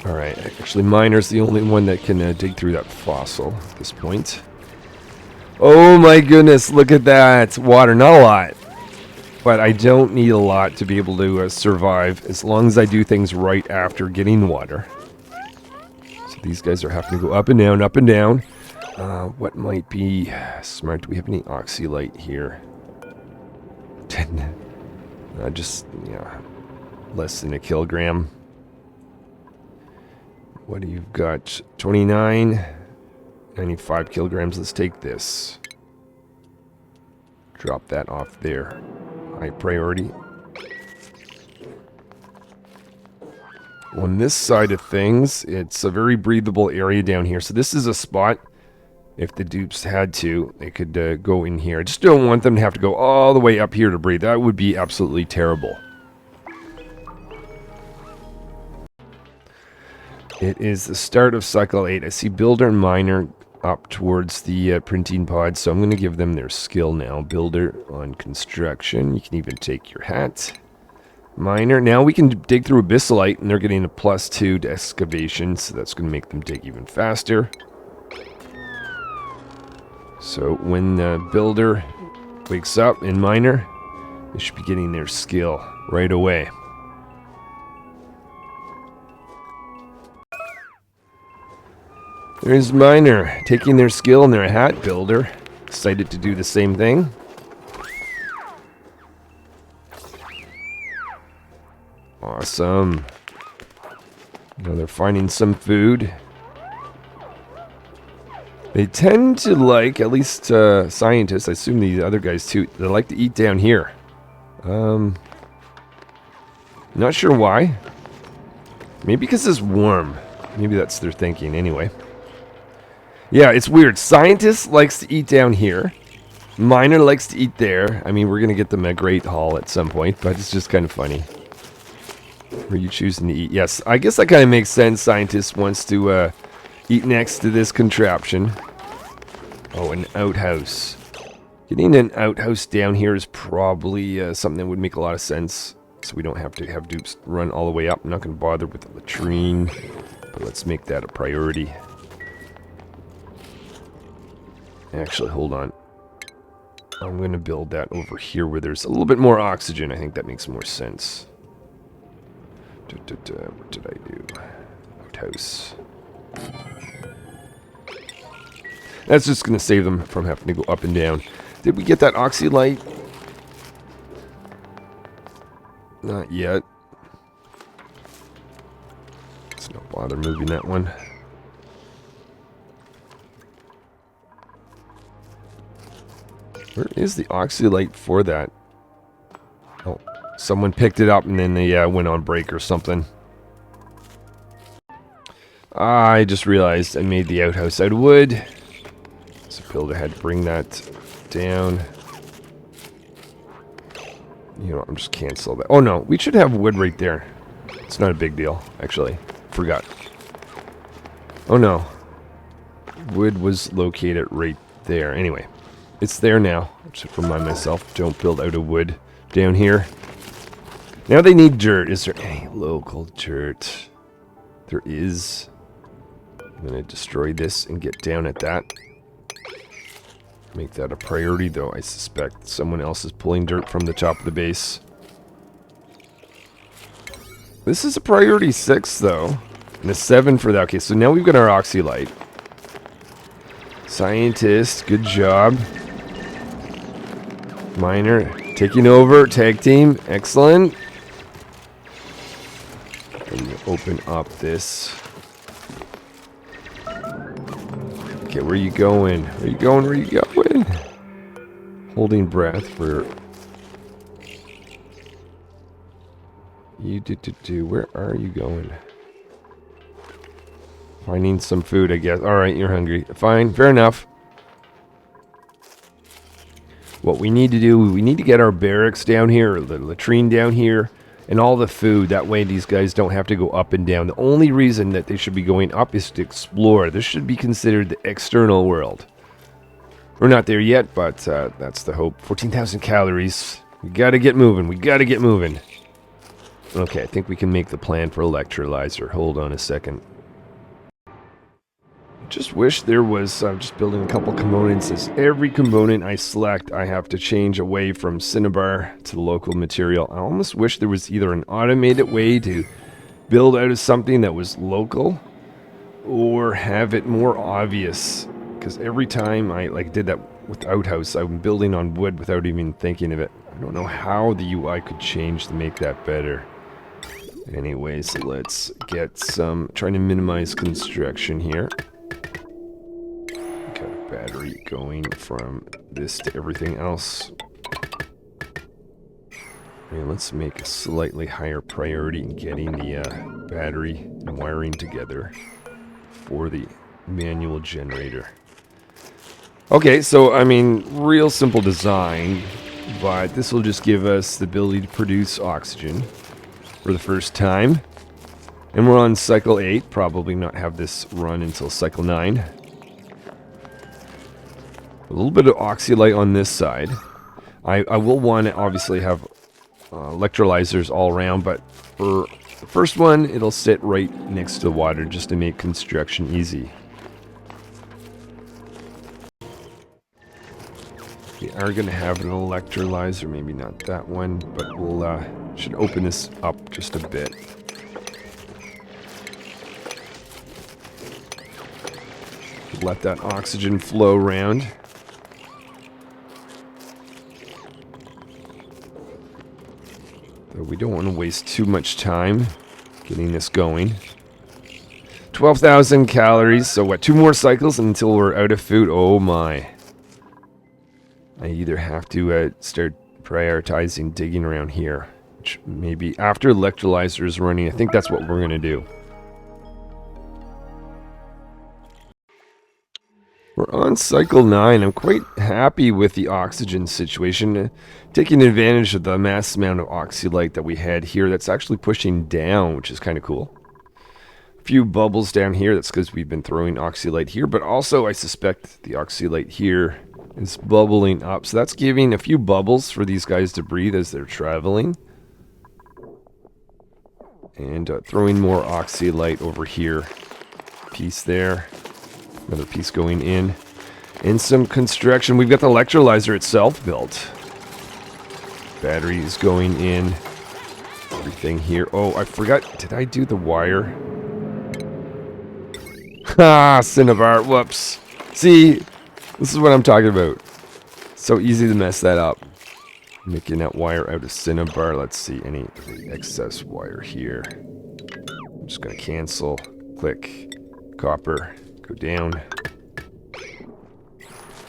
Speaker 1: Alright, actually Miner's the only one that can dig through that fossil at this point. Oh my goodness, look at that. Water, not a lot. But I don't need a lot to be able to survive as long as I do things right after getting water. So these guys are having to go up and down, up and down. What might be smart? Do we have any oxylite here? 10. Just, yeah, less than a kilogram. What do you got? 29, 95 kilograms. Let's take this. Drop that off there. High priority. On this side of things, it's a very breathable area down here. So this is a spot, if the dupes had to, they could go in here. I just don't want them to have to go all the way up here to breathe. That would be absolutely terrible. It is the start of cycle 8. I see builder and miner up towards the printing pod, so I'm going to give them their skill now. Builder on construction. You can even take your hat. Miner. Now we can dig through abyssalite, and they're getting a +2 to excavation, so that's going to make them dig even faster. So when the builder wakes up and miner, they should be getting their skill right away. There's miner taking their skill and their hat. Builder excited to do the same thing. Awesome. Now they're finding some food. They tend to like, at least scientists, I assume the other guys too, they like to eat down here. Not sure why. Maybe because it's warm. Maybe that's their thinking anyway. Yeah, it's weird. Scientist likes to eat down here. Miner likes to eat there. I mean, we're going to get them a great haul at some point, but it's just kind of funny. Where are you choosing to eat? Yes, I guess that kind of makes sense. Scientist wants to eat next to this contraption. Oh, an outhouse. Getting an outhouse down here is probably something that would make a lot of sense. So we don't have to have dupes run all the way up. I'm not going to bother with the latrine. But let's make that a priority. Actually, hold on. I'm going to build that over here where there's a little bit more oxygen. I think that makes more sense. What did I do? Outhouse. That's just going to save them from having to go up and down. Did we get that oxylite? Not yet. Let's not bother moving that one. Where is the oxylite for that? Oh, someone picked it up and then they went on break or something. I just realized I made the outhouse out of wood. So builder had to bring that down. You know, I'm just cancel that. Oh no, we should have wood right there. It's not a big deal, actually. Forgot. Oh no. Wood was located right there. Anyway, it's there now. Just remind myself, don't build out of wood down here. Now they need dirt. Is there any local dirt? There is. I'm going to destroy this and get down at that. Make that a priority, though I suspect someone else is pulling dirt from the top of the base. This is a priority 6, though. And a 7 for that. Okay, so now we've got our oxylite. Scientist, good job. Miner, taking over. Tag team, excellent. And open up this. Okay, where are you going? Where are you going? Where are you going? Holding breath for... You do. Where are you going? Finding some food, I guess. Alright, you're hungry. Fine, fair enough. What we need to do, we need to get our barracks down here, or the latrine down here, and all the food. That way these guys don't have to go up and down. The only reason that they should be going up is to explore. This should be considered the external world. We're not there yet, but that's the hope. 14,000 calories. We gotta get moving. We gotta get moving. Okay, I think we can make the plan for electrolyzer. Hold on a second. Just wish there was, I'm just building a couple components. As every component I select, I have to change away from cinnabar to the local material. I almost wish there was either an automated way to build out of something that was local, or have it more obvious. Because every time I did that with outhouse, I'm building on wood without even thinking of it. I don't know how the UI could change to make that better. Anyways, let's get some, trying to minimize construction here. Got a battery going from this to everything else. And let's make a slightly higher priority in getting the battery and wiring together for the manual generator. Okay, so I mean, real simple design, but this will just give us the ability to produce oxygen for the first time. And we're on cycle 8, probably not have this run until cycle 9. A little bit of oxylite on this side. I will want to obviously have electrolyzers all around, but for the first one, it'll sit right next to the water just to make construction easy. We are going to have an electrolyzer, maybe not that one, but we'll should open this up just a bit. Let that oxygen flow around. Though we don't want to waste too much time getting this going. 12,000 calories, so what, 2 more cycles until we're out of food? Oh my. I either have to start prioritizing digging around here, which maybe after electrolyzer is running, I think that's what we're going to do. We're on cycle 9. I'm quite happy with the oxygen situation. Taking advantage of the mass amount of oxylite that we had here, that's actually pushing down, which is kind of cool. A few bubbles down here, that's because we've been throwing oxylite here, but also I suspect the oxylite here is bubbling up. So that's giving a few bubbles for these guys to breathe as they're traveling. And throwing more oxylite over here. Piece there. Another piece going in. And some construction. We've got the electrolyzer itself built. Batteries going in. Everything here. Oh, I forgot. Did I do the wire? Ha! Cinnabar. Whoops. See? This is what I'm talking about. So easy to mess that up. Making that wire out of cinnabar. Let's see. Any excess wire here. I'm just going to cancel. Click. Copper. Go down.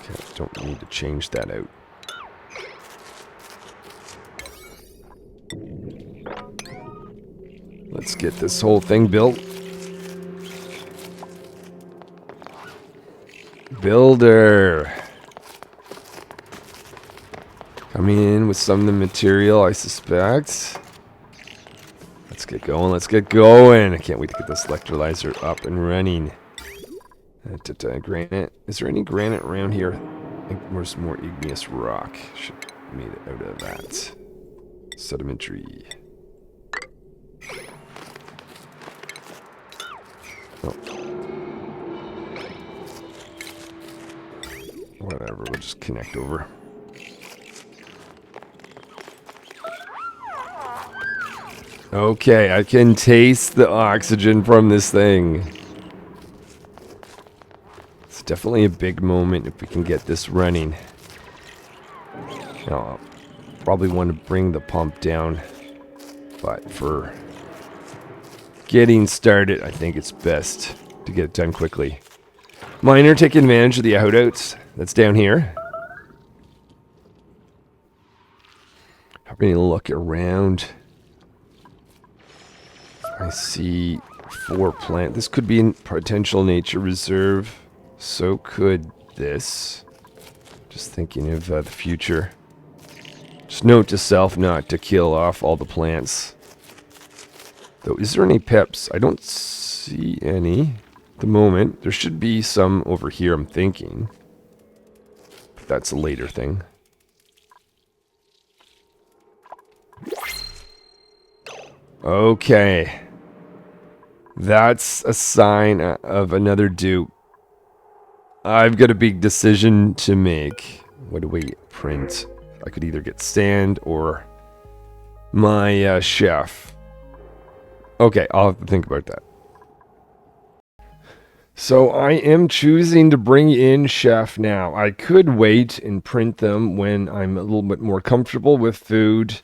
Speaker 1: Okay, don't need to change that out. Let's get this whole thing built. Builder. Coming in with some of the material, I suspect. Let's get going, let's get going. I can't wait to get this electrolyzer up and running. Granite. Is there any granite around here? I think there's more igneous rock. Should have made it out of that. Sedimentary. Oh. Whatever, we'll just connect over. Okay, I can taste the oxygen from this thing. It's definitely a big moment if we can get this running. Now, I'll probably want to bring the pump down, but for getting started, I think it's best to get it done quickly. Miner taking advantage of the outouts that's down here. Having a look around. I see 4 plant. This could be a potential nature reserve. So could this. Just thinking of the future. Just note to self not to kill off all the plants. Though, is there any peps? I don't see any at the moment. There should be some over here, I'm thinking. But that's a later thing. Okay. That's a sign of another dupe. I've got a big decision to make. What do we print? I could either get sand or my chef. Okay, I'll have to think about that. So I am choosing to bring in chef now. I could wait and print them when I'm a little bit more comfortable with food.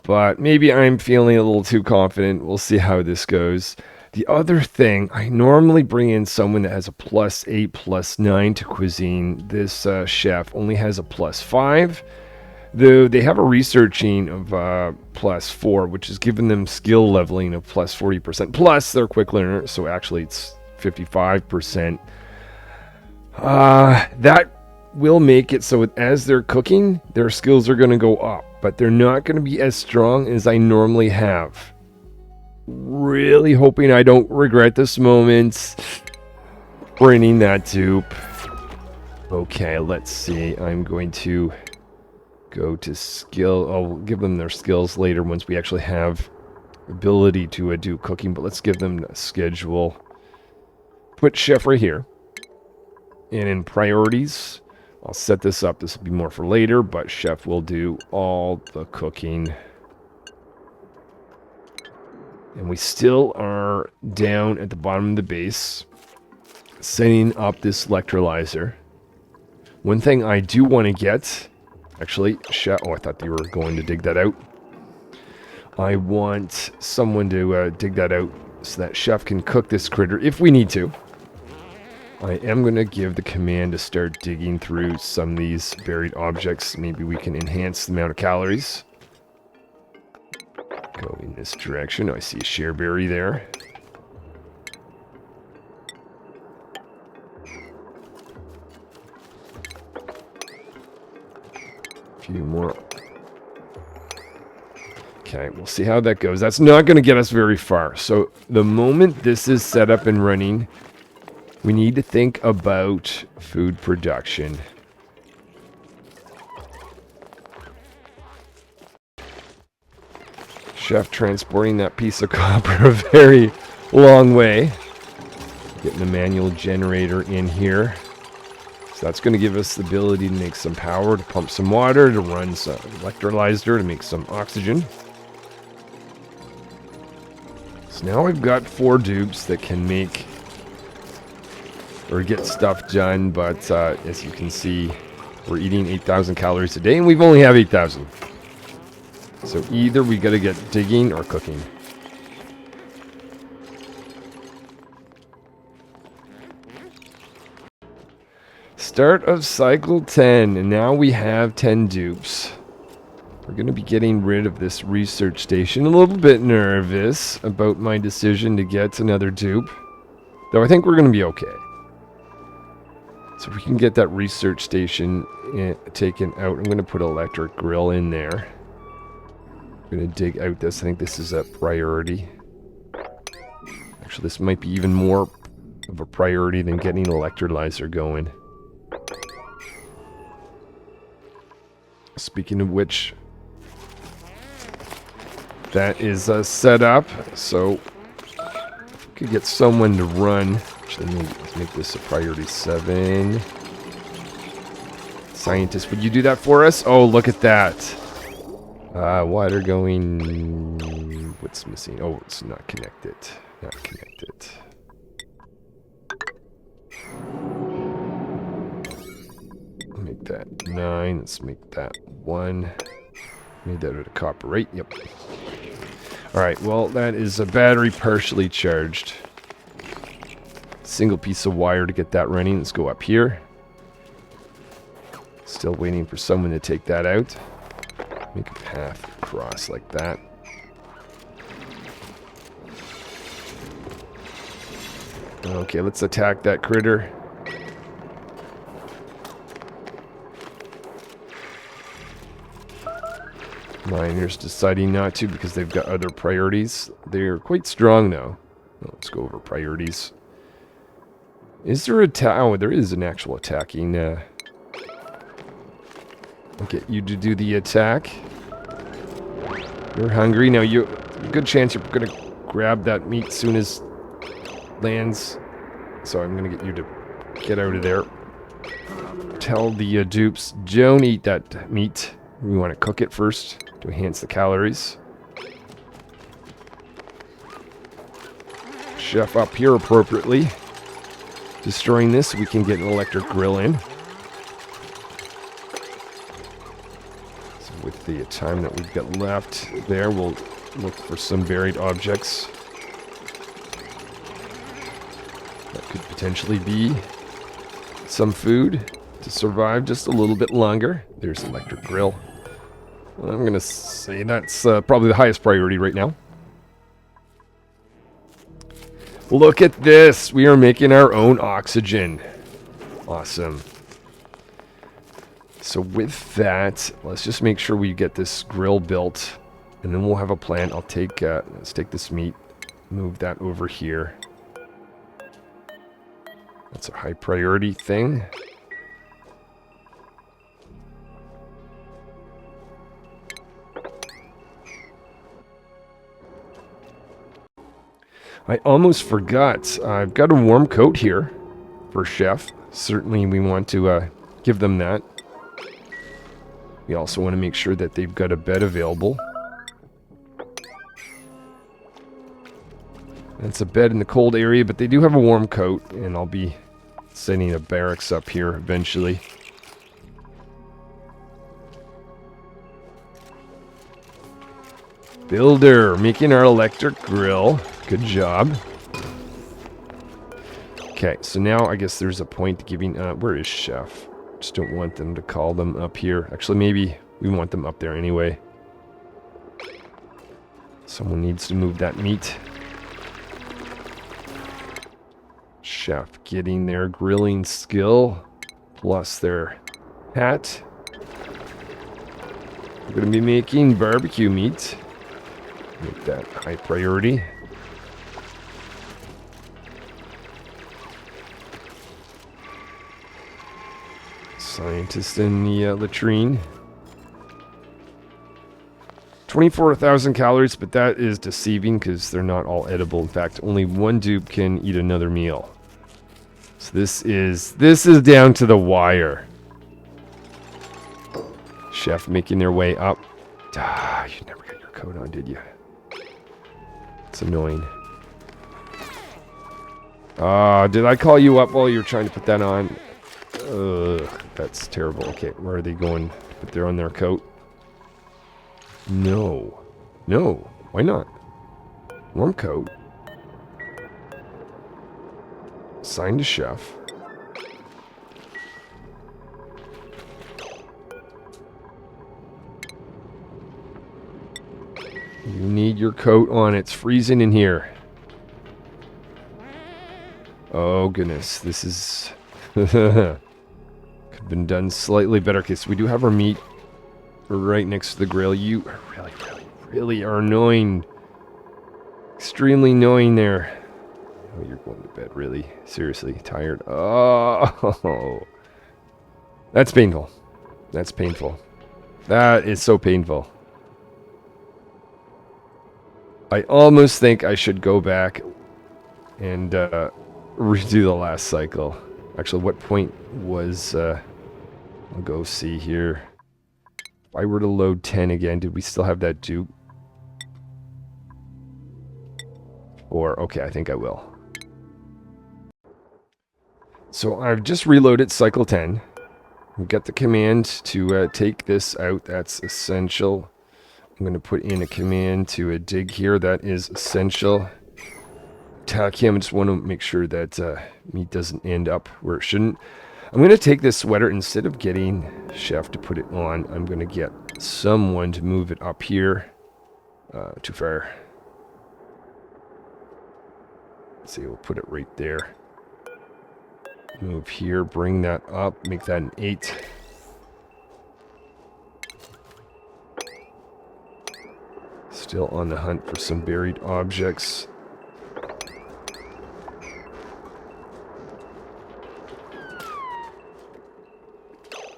Speaker 1: But maybe I'm feeling a little too confident. We'll see how this goes. The other thing, I normally bring in someone that has a +8, +9 to cuisine. This chef only has a +5. Though they have a researching of +4, which has given them skill leveling of +40%. Plus, they're quick learners, so actually it's 55%. That will make it so as they're cooking, their skills are going to go up, but they're not going to be as strong as I normally have. Really hoping I don't regret this moment. Bringing that dupe. Okay, let's see. I'm going to go to skill. I'll give them their skills later once we actually have ability to do cooking, but let's give them a schedule. Put chef right here. And in priorities, I'll set this up. This will be more for later, but chef will do all the cooking. And we still are down at the bottom of the base, setting up this electrolyzer. One thing I do want to get, actually, chef, oh, I thought they were going to dig that out. I want someone to dig that out so that chef can cook this critter if we need to. I am going to give the command to start digging through some of these buried objects. Maybe we can enhance the amount of calories. Go in this direction. Oh, I see a shareberry there. A few more. Okay, we'll see how that goes. That's not going to get us very far. So the moment this is set up and running, we need to think about food production. Chef transporting that piece of copper a very long way. Getting the manual generator in here. So that's going to give us the ability to make some power, to pump some water, to run some electrolyzer, to make some oxygen. So now we've got 4 dupes that can make or get stuff done, but as you can see, we're eating 8,000 calories a day, and we've only have 8,000. So either we got to get digging or cooking. Start of cycle 10, and now we have 10 dupes. We're going to be getting rid of this research station. A little bit nervous about my decision to get another dupe, though I think we're going to be okay. So if we can get that research station taken out, I'm going to put an electric grill in there. I'm going to dig out this. I think this is a priority. Actually, this might be even more of a priority than getting an electrolyzer going. Speaking of which, that is set up. So if we could get someone to run. Actually, let's make this a priority 7. Scientist, would you do that for us? Oh, look at that. Water going... What's missing? Oh, it's not connected. Not connected. Make that 9. Let's make that 1. Made that out of copper, right? Yep. Alright, well, that is a battery partially charged. Single piece of wire to get that running. Let's go up here. Still waiting for someone to take that out. Make a path across like that. Okay, let's attack that critter. Miners deciding not to because they've got other priorities. They're quite strong though. Let's go over priorities. Is there a oh, there is an actual attacking. I'll get you to do the attack. You're hungry. Now, good chance you're going to grab that meat soon as lands. So I'm going to get you to get out of there. Tell the dupes, don't eat that meat. We want to cook it first to enhance the calories. Chef up here appropriately. Destroying this so we can get an electric grill in. So with the time that we've got left there, we'll look for some buried objects. That could potentially be some food to survive just a little bit longer. There's electric grill. Well, I'm going to say that's probably the highest priority right now. Look at this. We are making our own oxygen. Awesome. So with that, let's just make sure we get this grill built, and then we'll have a plan. Let's take this meat, move that over here. That's a high priority thing. I almost forgot. I've got a warm coat here for Chef. Certainly we want to give them that. We also want to make sure that they've got a bed available. It's a bed in the cold area, but they do have a warm coat, and I'll be setting a barracks up here eventually. Builder, making our electric grill. Good job. Okay, so now I guess there's a point to giving... where is Chef? Just don't want them to call them up here. Actually, maybe we want them up there anyway. Someone needs to move that meat. Chef getting their grilling skill plus their hat. We're going to be making barbecue meat. Make that high priority. Scientist in the latrine. 24,000 calories, but that is deceiving because they're not all edible. In fact, only one dupe can eat another meal. So this is down to the wire. Chef making their way up. Ah, you never got your coat on, did you? It's annoying. Did I call you up while you were trying to put that on? Ugh, that's terrible. Okay, where are they going to put their on their coat? No. No, why not? Warm coat. Assigned to Chef. You need your coat on. It's freezing in here. Oh, goodness. This is... could have been done slightly better. Okay, so we do have our meat right next to the grill. You are really are annoying. Extremely annoying there. Oh, you're going to bed, really? Seriously, tired? Oh, that's painful. That's painful. That is so painful. I almost think I should go back and redo the last cycle. Actually, what point was... I'll go see here. If I were to load 10 again, did we still have that dupe? Or, okay, I think I will. So I've just reloaded cycle 10. We've got the command to take this out. That's essential. I'm going to put in a command to dig here. That is essential. Attack him. I just want to make sure that meat doesn't end up where it shouldn't. I'm going to take this sweater. Instead of getting Chef to put it on, I'm going to get someone to move it up here. Too far. Let's see, we'll put it right there. Move here, bring that up, make that an 8. Still on the hunt for some buried objects.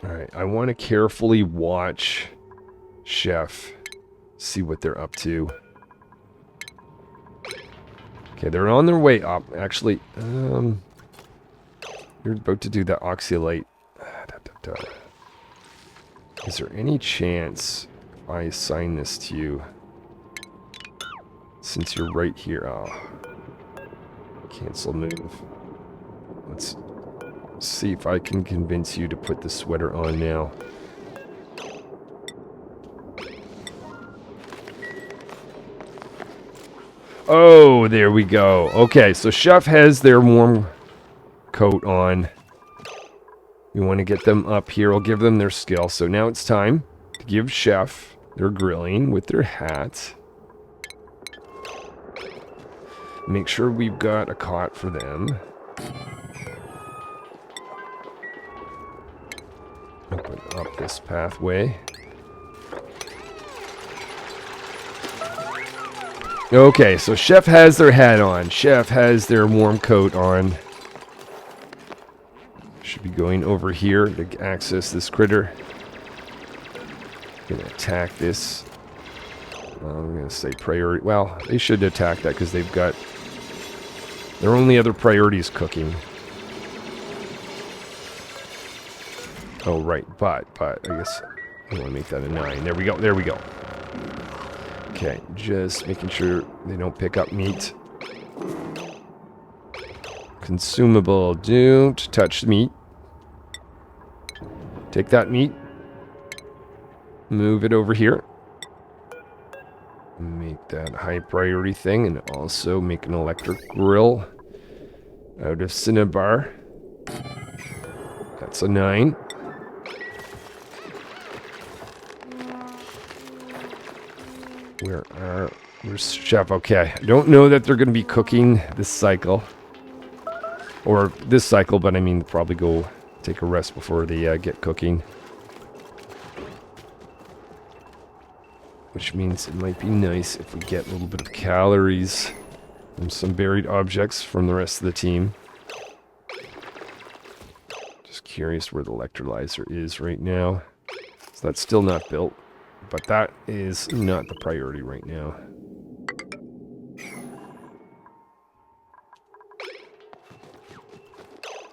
Speaker 1: Alright, I want to carefully watch Chef, see what they're up to. Okay, they're on their way up. Actually, you're about to do that oxyolite. Is there any chance if I assign this to you? Since you're right here. Oh. Cancel move. Let's see if I can convince you to put the sweater on now. Oh, there we go. Okay, so Chef has their warm coat on. We want to get them up here. I'll give them their skill. So now it's time to give Chef their grilling with their hat. Make sure we've got a cot for them. Open up this pathway. Okay, so Chef has their hat on. Chef has their warm coat on. Should be going over here to access this critter. Gonna attack this. I'm gonna say priority. Well, they should attack that because they've got their only other priority is cooking. Oh right, but I guess I want to make that a 9. There we go. There we go. Okay, just making sure they don't pick up meat. Consumable. Don't touch the meat. Take that meat. Move it over here. Make that high priority thing, and also make an electric grill out of cinnabar. That's a 9. Where's Chef? Okay, I don't know that they're going to be cooking this cycle. Or this cycle, but I mean probably go take a rest before they get cooking. Which means it might be nice if we get a little bit of calories from some buried objects from the rest of the team. Just curious where the electrolyzer is right now. So that's still not built, but that is not the priority right now.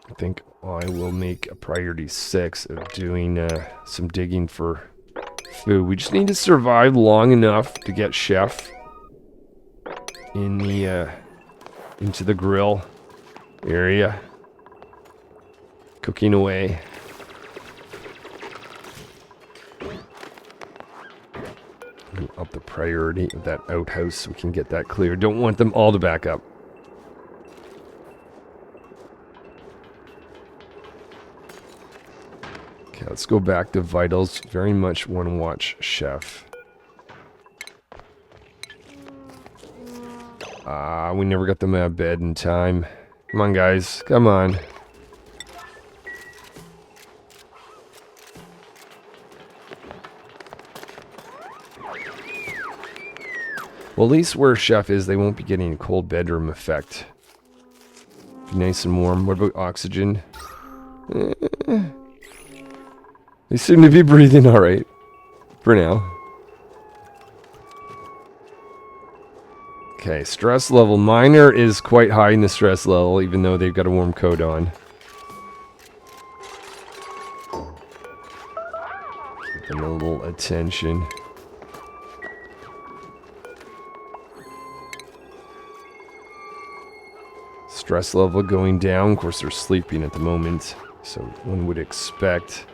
Speaker 1: I think I will make a priority 6 of doing some digging for food. We just need to survive long enough to get Chef in the into the grill area, cooking away. Up the priority of that outhouse so we can get that clear. Don't want them all to back up. Okay, let's go back to vitals. Very much want to watch Chef. We never got them out of bed in time. Come on, guys. Come on. Well, at least where Chef is, they won't be getting a cold bedroom effect. Be nice and warm. What about oxygen? They seem to be breathing alright. For now. Okay, stress level. Miner is quite high in the stress level, even though they've got a warm coat on. Give them a little attention. Stress level going down. Of course, they're sleeping at the moment, so one would expect.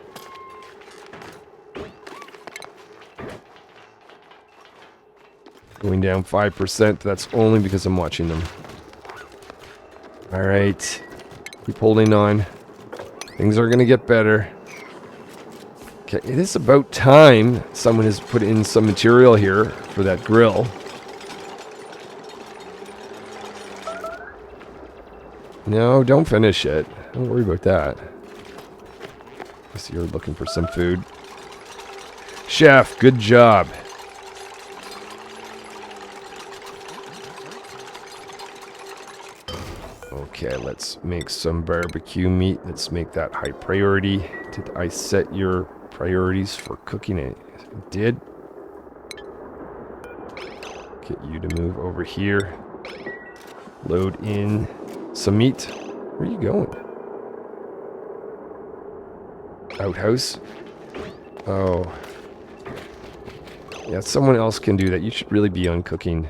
Speaker 1: Going down 5%. That's only because I'm watching them. Alright. Keep holding on. Things are going to get better. Okay, it is about time someone has put in some material here for that grill. No, don't finish it. Don't worry about that. Guess you're looking for some food. Chef, good job. Okay, let's make some barbecue meat. Let's make that high priority. Did I set your priorities for cooking it? I did. Get you to move over here. Load in some meat. Where are you going? Outhouse? Oh. Yeah, someone else can do that. You should really be on cooking.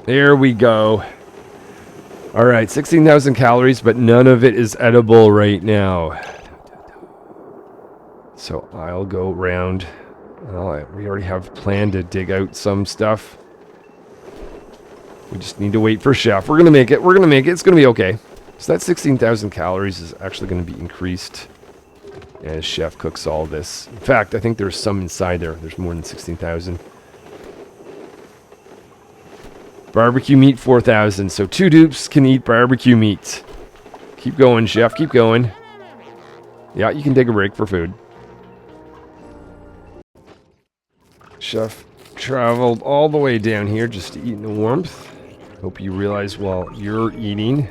Speaker 1: There we go. Alright, 16,000 calories, but none of it is edible right now. So I'll go around Well, we already have planned to dig out some stuff. We just need to wait for Chef. We're going to make it. We're going to make it. It's going to be okay. So that 16,000 calories is actually going to be increased as Chef cooks all this. In fact, I think there's some inside there. There's more than 16,000. Barbecue meat 4,000. So 2 dupes can eat barbecue meat. Keep going, Chef. Keep going. Yeah, you can take a break for food. Chef traveled all the way down here just to eat in the warmth. Hope you realize while you're eating,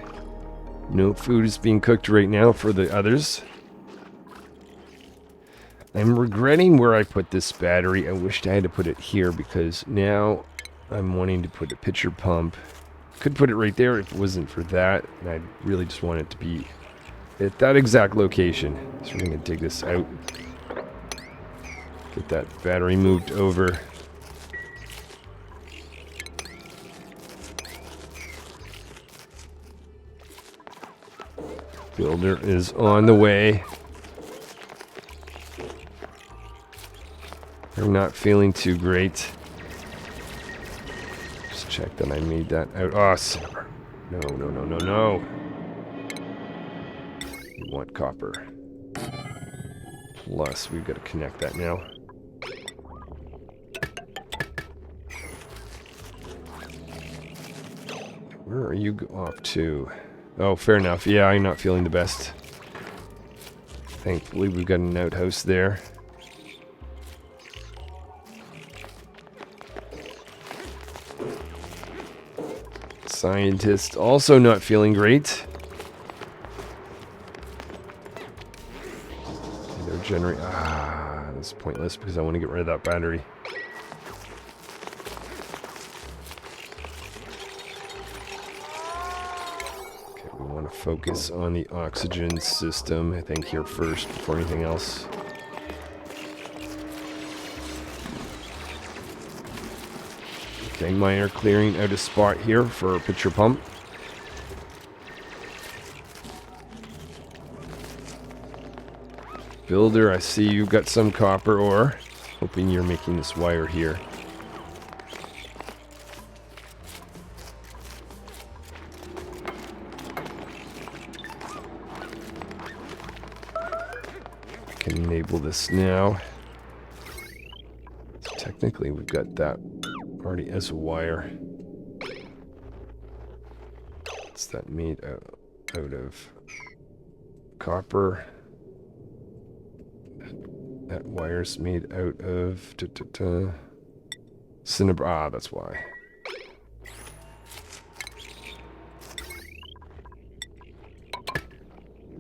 Speaker 1: no food is being cooked right now for the others. I'm regretting where I put this battery. I wished I had to put it here because now I'm wanting to put a pitcher pump. Could put it right there if it wasn't for that. And I really just want it to be at that exact location. So we're going to dig this out. Get that battery moved over. Builder is on the way. I'm not feeling too great. Just check that I made that out. Oh, silver. No, no, no, no, no. We want copper. Plus, we've got to connect that now. Where are you off to? Oh, fair enough. Yeah, I'm not feeling the best. Thankfully, we've got an outhouse there. Scientist also not feeling great. They're generating. Ah, that's pointless because I want to get rid of that battery. Okay, we want to focus on the oxygen system, I think, here first before anything else. Okay, miner clearing out a spot here for a pitcher pump. Builder, I see you've got some copper ore. Hoping you're making this wire here. I can enable this now. So technically, we've got that already as a wire. What's that made out of? Copper. That wire's made out of cinnabar. Ah, that's why.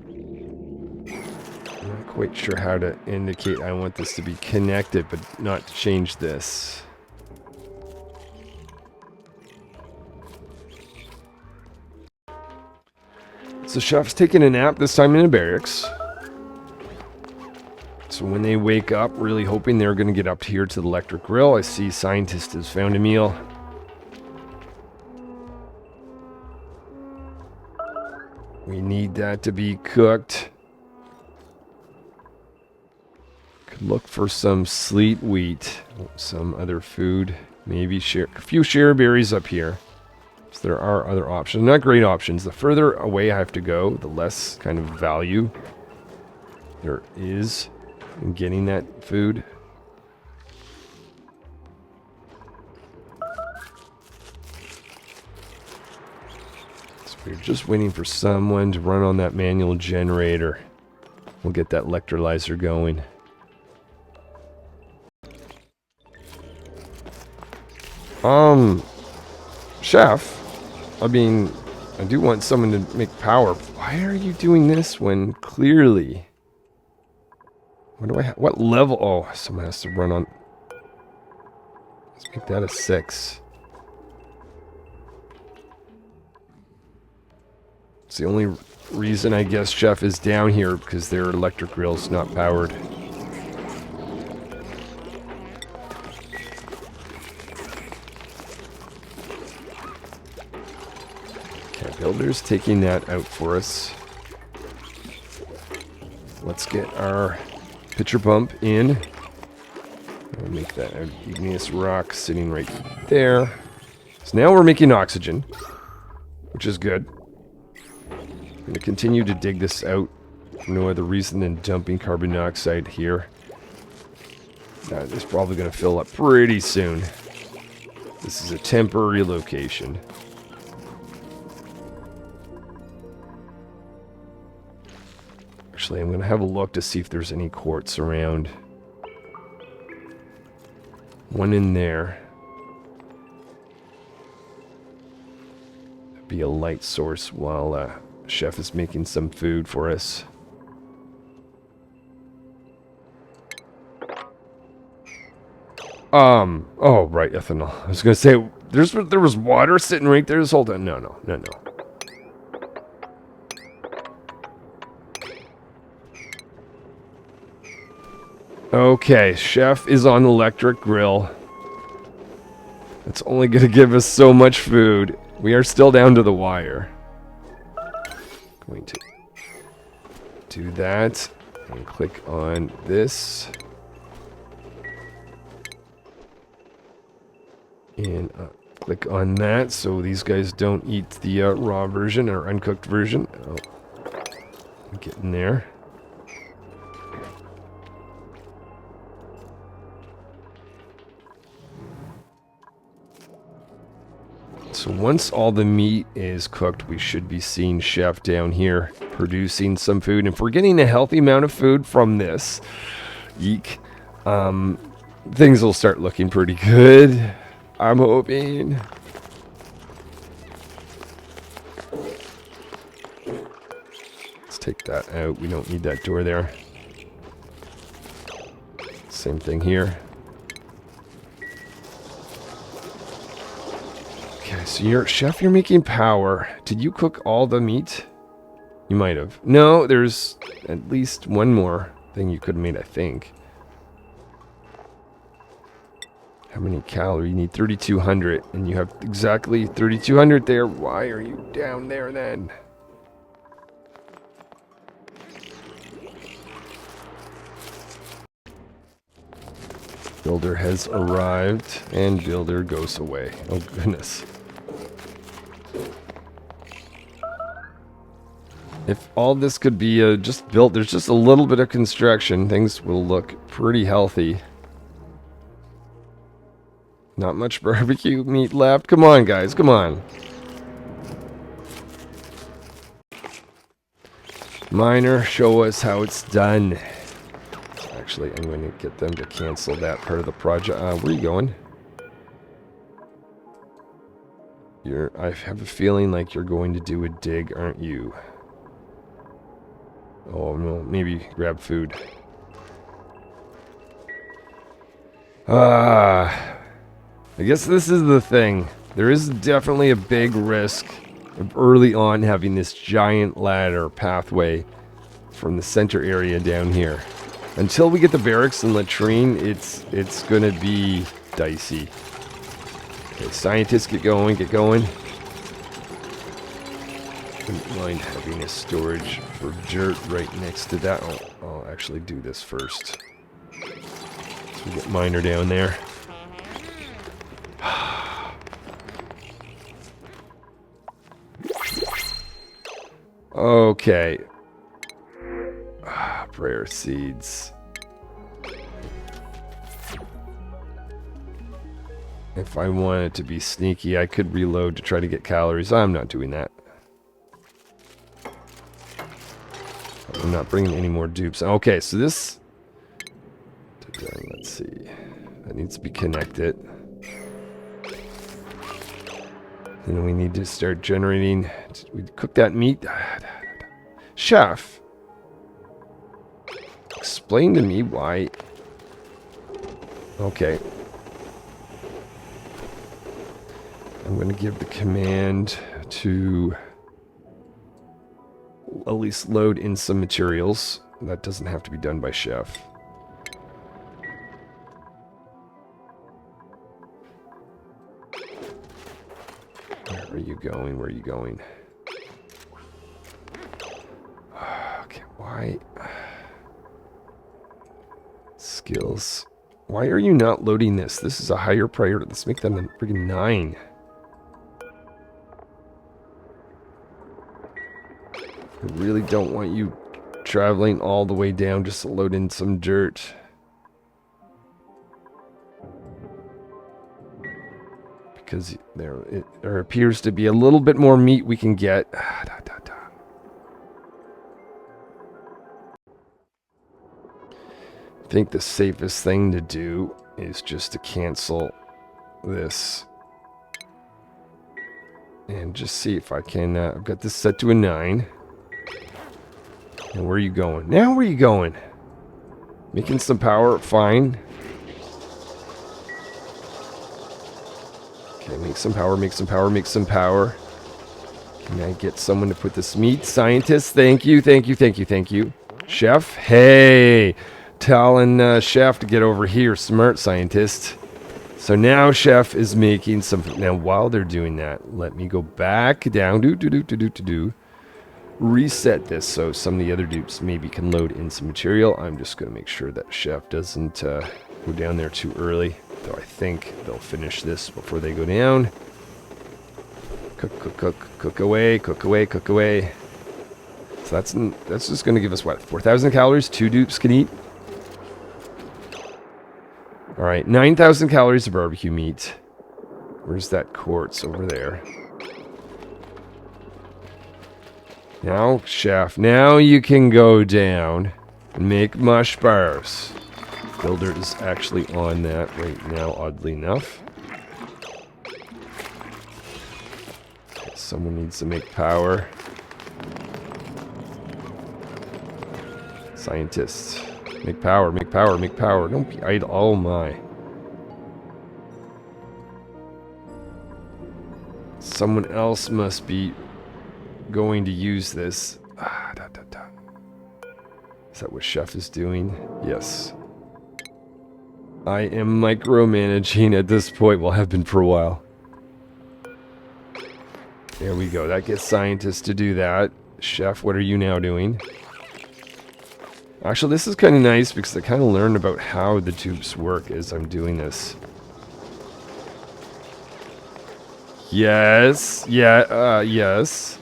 Speaker 1: I'm not quite sure how to indicate I want this to be connected, but not to change this. So Chef's taking a nap, this time in the barracks. So when they wake up, really hoping they're going to get up here to the electric grill. I see Scientist has found a meal. We need that to be cooked. Could look for some sleet wheat, some other food. Maybe a few share berries up here. So there are other options. Not great options. The further away I have to go, the less kind of value there is in getting that food. So we're just waiting for someone to run on that manual generator. We'll get that electrolyzer going. Chef, I mean, I do want someone to make power. Why are you doing this when clearly... What do I have? What level? Oh, someone has to run on... Let's make that a 6. It's the only reason I guess Chef is down here, because their electric grill's not powered. Okay, Builder's taking that out for us. Let's get our pitcher pump in. make that an igneous rock sitting right there. So now we're making oxygen, which is good. I'm going to continue to dig this out for no other reason than dumping carbon dioxide here. It's probably going to fill up pretty soon. This is a temporary location. Actually, I'm going to have a look to see if there's any quartz around. One in there. Be a light source while Chef is making some food for us. Oh, right, ethanol. I was gonna say, there was water sitting right there this whole time. No. Okay, Chef is on electric grill. It's only gonna give us so much food. We are still down to the wire. Going to do that and click on this. And click on that so these guys don't eat the raw version or uncooked version. Oh, I'm getting there. So once all the meat is cooked, we should be seeing Chef down here producing some food. And if we're getting a healthy amount of food from this, eek, things will start looking pretty good. I'm hoping. Let's take that out. We don't need that door there. Same thing here. Okay, so Chef, you're making power. Did you cook all the meat? You might have. No, there's at least one more thing you could have made, I think. How many calories? You need 3,200, and you have exactly 3,200 there. Why are you down there then? Builder has arrived, and Builder goes away. Oh, goodness. If all this could be just built, there's just a little bit of construction, things will look pretty healthy. Not much barbecue meat left. Come on, guys. Come on. Miner, show us how it's done. Actually, I'm going to get them to cancel that part of the project. Where are you going? I have a feeling like you're going to do a dig, aren't you? Oh, no. Maybe grab food. I guess this is the thing. There is definitely a big risk of early on having this giant ladder pathway from the center area down here. Until we get the barracks and latrine, it's gonna be dicey. Okay, scientists, get going, get going. Wouldn't mind having a storage for dirt right next to that. I'll actually do this first. So we get miner down there. Okay. Prayer seeds. If I wanted to be sneaky, I could reload to try to get calories. I'm not doing that. I'm not bringing any more dupes. Okay, so this... Let's see. That needs to be connected. And we need to start generating... We cook that meat. Chef, explain to me why... Okay. I'm going to give the command to at least load in some materials. That doesn't have to be done by Chef. Where are you going? Where are you going? Okay, why? Skills. Why are you not loading this? This is a higher priority. Let's make that a freaking 9. I really don't want you traveling all the way down just to load in some dirt. Because there appears to be a little bit more meat we can get. I think the safest thing to do is just to cancel this. And just see if I can... I've got this set to a 9. And where are you going? Now where are you going? Making some power? Fine. Okay, make some power, make some power, make some power. Can I get someone to put this meat? Scientist, thank you, thank you, thank you, thank you. Chef, hey! Telling Chef to get over here. Smart scientist. So now Chef is making some... Now, while they're doing that, let me go back down. Reset this so some of the other dupes maybe can load in some material. I'm just going to make sure that Chef doesn't go down there too early. Though I think they'll finish this before they go down. Cook away, cook away, cook away. So that's just going to give us, what, 4,000 calories 2 dupes can eat? Alright, 9,000 calories of barbecue meat. Where's that quartz? Over there. Now, Chef, now you can go down and make mush bars. Builder is actually on that right now, oddly enough. Someone needs to make power. Scientists. Make power, make power, make power. Don't be idle. Oh my. Someone else must be going to use this. Is that what Chef is doing? Yes. I am micromanaging at this point. Well, have been for a while. There we go. That gets scientists to do that. Chef, what are you now doing? Actually, this is kind of nice because I kind of learned about how the tubes work as I'm doing this. Yes. Yeah, yes.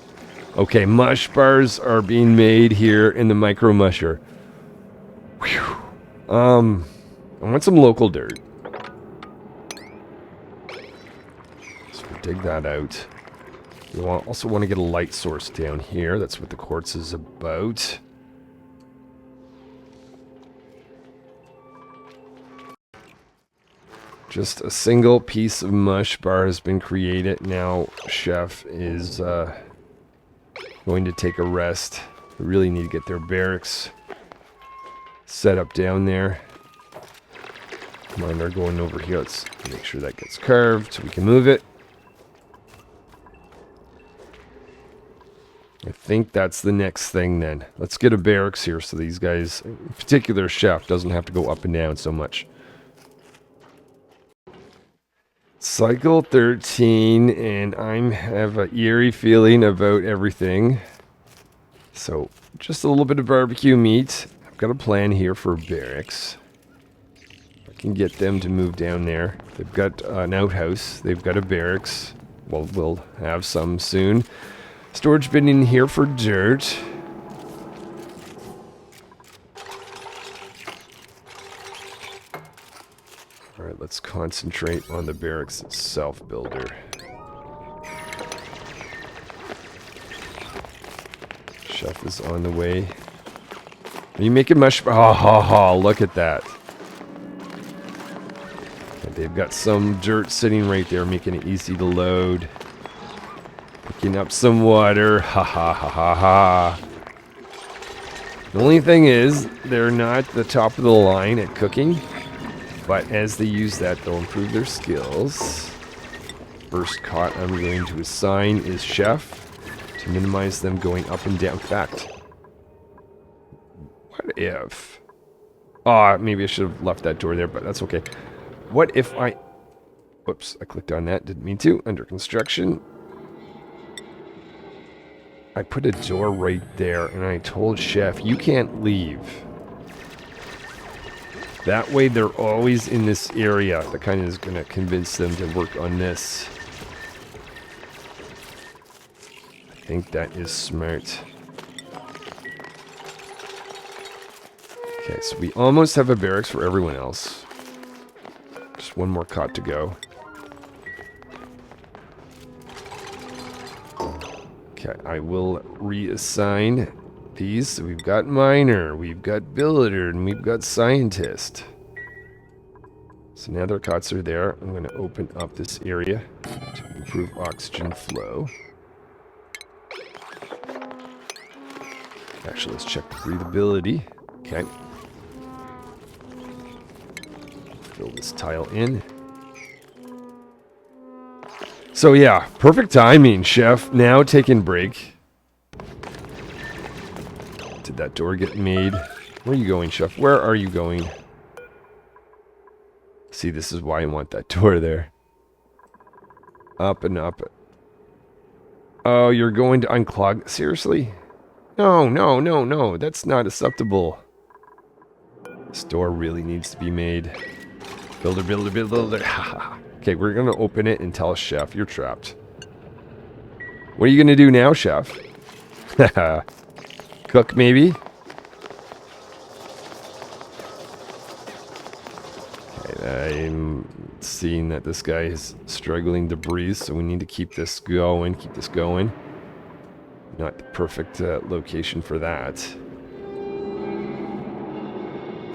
Speaker 1: Okay, mush bars are being made here in the micro musher. Whew. I want some local dirt. So we'll dig that out. We also want to get a light source down here. That's what the quartz is about. Just a single piece of mush bar has been created. Now Chef is going to take a rest. They really need to get their barracks set up down there. Mine are going over here. Let's make sure that gets carved so we can move it. I think that's the next thing then. Let's get a barracks here so these guys, in particular Chef, doesn't have to go up and down so much. Cycle 13, and I have an eerie feeling about everything. So, just a little bit of barbecue meat. I've got a plan here for barracks. I can get them to move down there. They've got an outhouse. They've got a barracks. Well, we'll have some soon. Storage bin in here for dirt. Alright, let's concentrate on the barracks itself, builder. Chef is on the way. Are you making mush? Oh, ha, ha, look at that. And they've got some dirt sitting right there, making it easy to load. Picking up some water. Ha, ha, ha, ha, ha. The only thing is, they're not the top of the line at cooking. But as they use that, they'll improve their skills. First caught I'm going to assign is Chef to minimize them going up and down. In fact, what if... maybe I should have left that door there, but that's okay. What if I... Whoops, I clicked on that. Didn't mean to. Under construction. I put a door right there, and I told Chef, you can't leave That way they're always in this area. That kind of is going to convince them to work on this. I think that is smart. Okay, so we almost have a barracks for everyone else. Just one more cot to go. Okay, I will reassign these. So we've got miner, we've got builder, and we've got scientist. So now their cots are there. I'm going to open up this area to improve oxygen flow. Actually, let's check the breathability. Okay. Fill this tile in. So yeah, perfect timing, chef. Now taking break. Did that door get made? Where are you going, chef? Where are you going? See, this is why I want that door there. Up and up. Oh, you're going to unclog? Seriously? No, no, no, no. That's not acceptable. This door really needs to be made. Builder, builder, builder. Okay, we're going to open it and tell chef you're trapped. What are you going to do now, chef? Cook, maybe? Okay, I'm seeing that this guy is struggling to breathe, so we need to keep this going, Not the perfect location for that.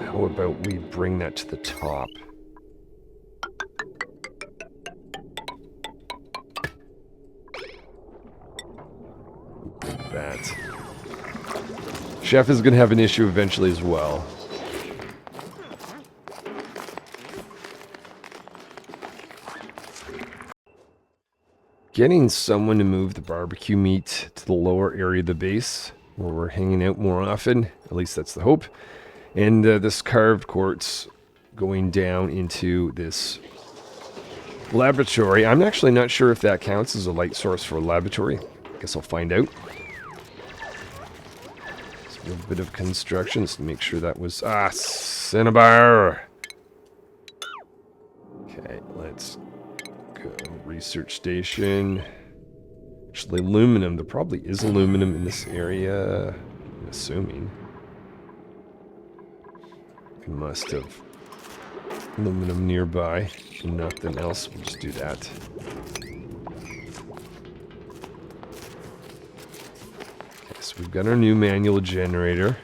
Speaker 1: How about we bring that to the top? Like that. Chef is going to have an issue eventually as well. Getting someone to move the barbecue meat to the lower area of the base, where we're hanging out more often. At least that's the hope. And this carved quartz going down into this laboratory. I'm actually not sure if that counts as a light source for a laboratory. I guess I'll find out. Just a little bit of construction just to make sure that was... Ah, cinnabar! Okay, let's go. Research station. Actually, aluminum. There probably is aluminum in this area. I'm assuming. We must have aluminum nearby. Nothing else. We'll just do that. Okay, so we've got our new manual generator.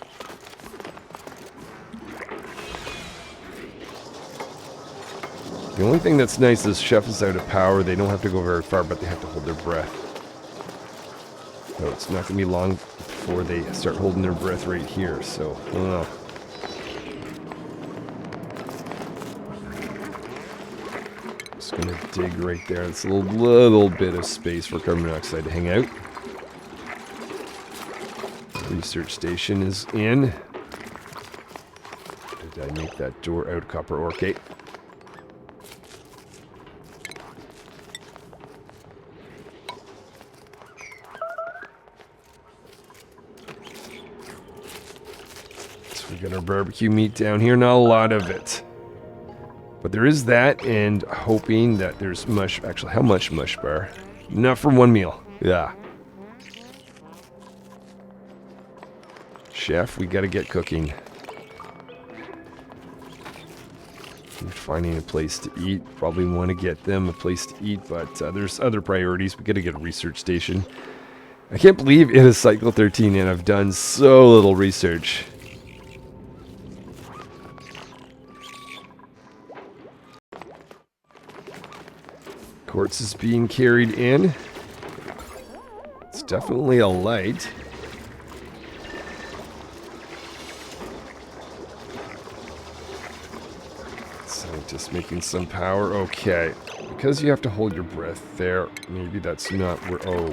Speaker 1: The only thing that's nice is chef is out of power. They don't have to go very far, but they have to hold their breath. So it's not going to be long before they start holding their breath right here. So, I don't know. Just going to dig right there. It's a little bit of space for carbon dioxide to hang out. Research station is in. Did I make that door out of copper ore? Okay. We got our barbecue meat down here, not a lot of it. But there is that, and hoping that there's mush. Actually, how much mush bar? Enough for one meal. Yeah. Chef, we gotta get cooking. We're finding a place to eat. Probably want to get them a place to eat, but there's other priorities. We gotta get a research station. I can't believe it is Cycle 13 and I've done so little research. Quartz is being carried in. It's definitely a light. Scientist making some power. Okay. Because you have to hold your breath there, maybe that's not where... Oh,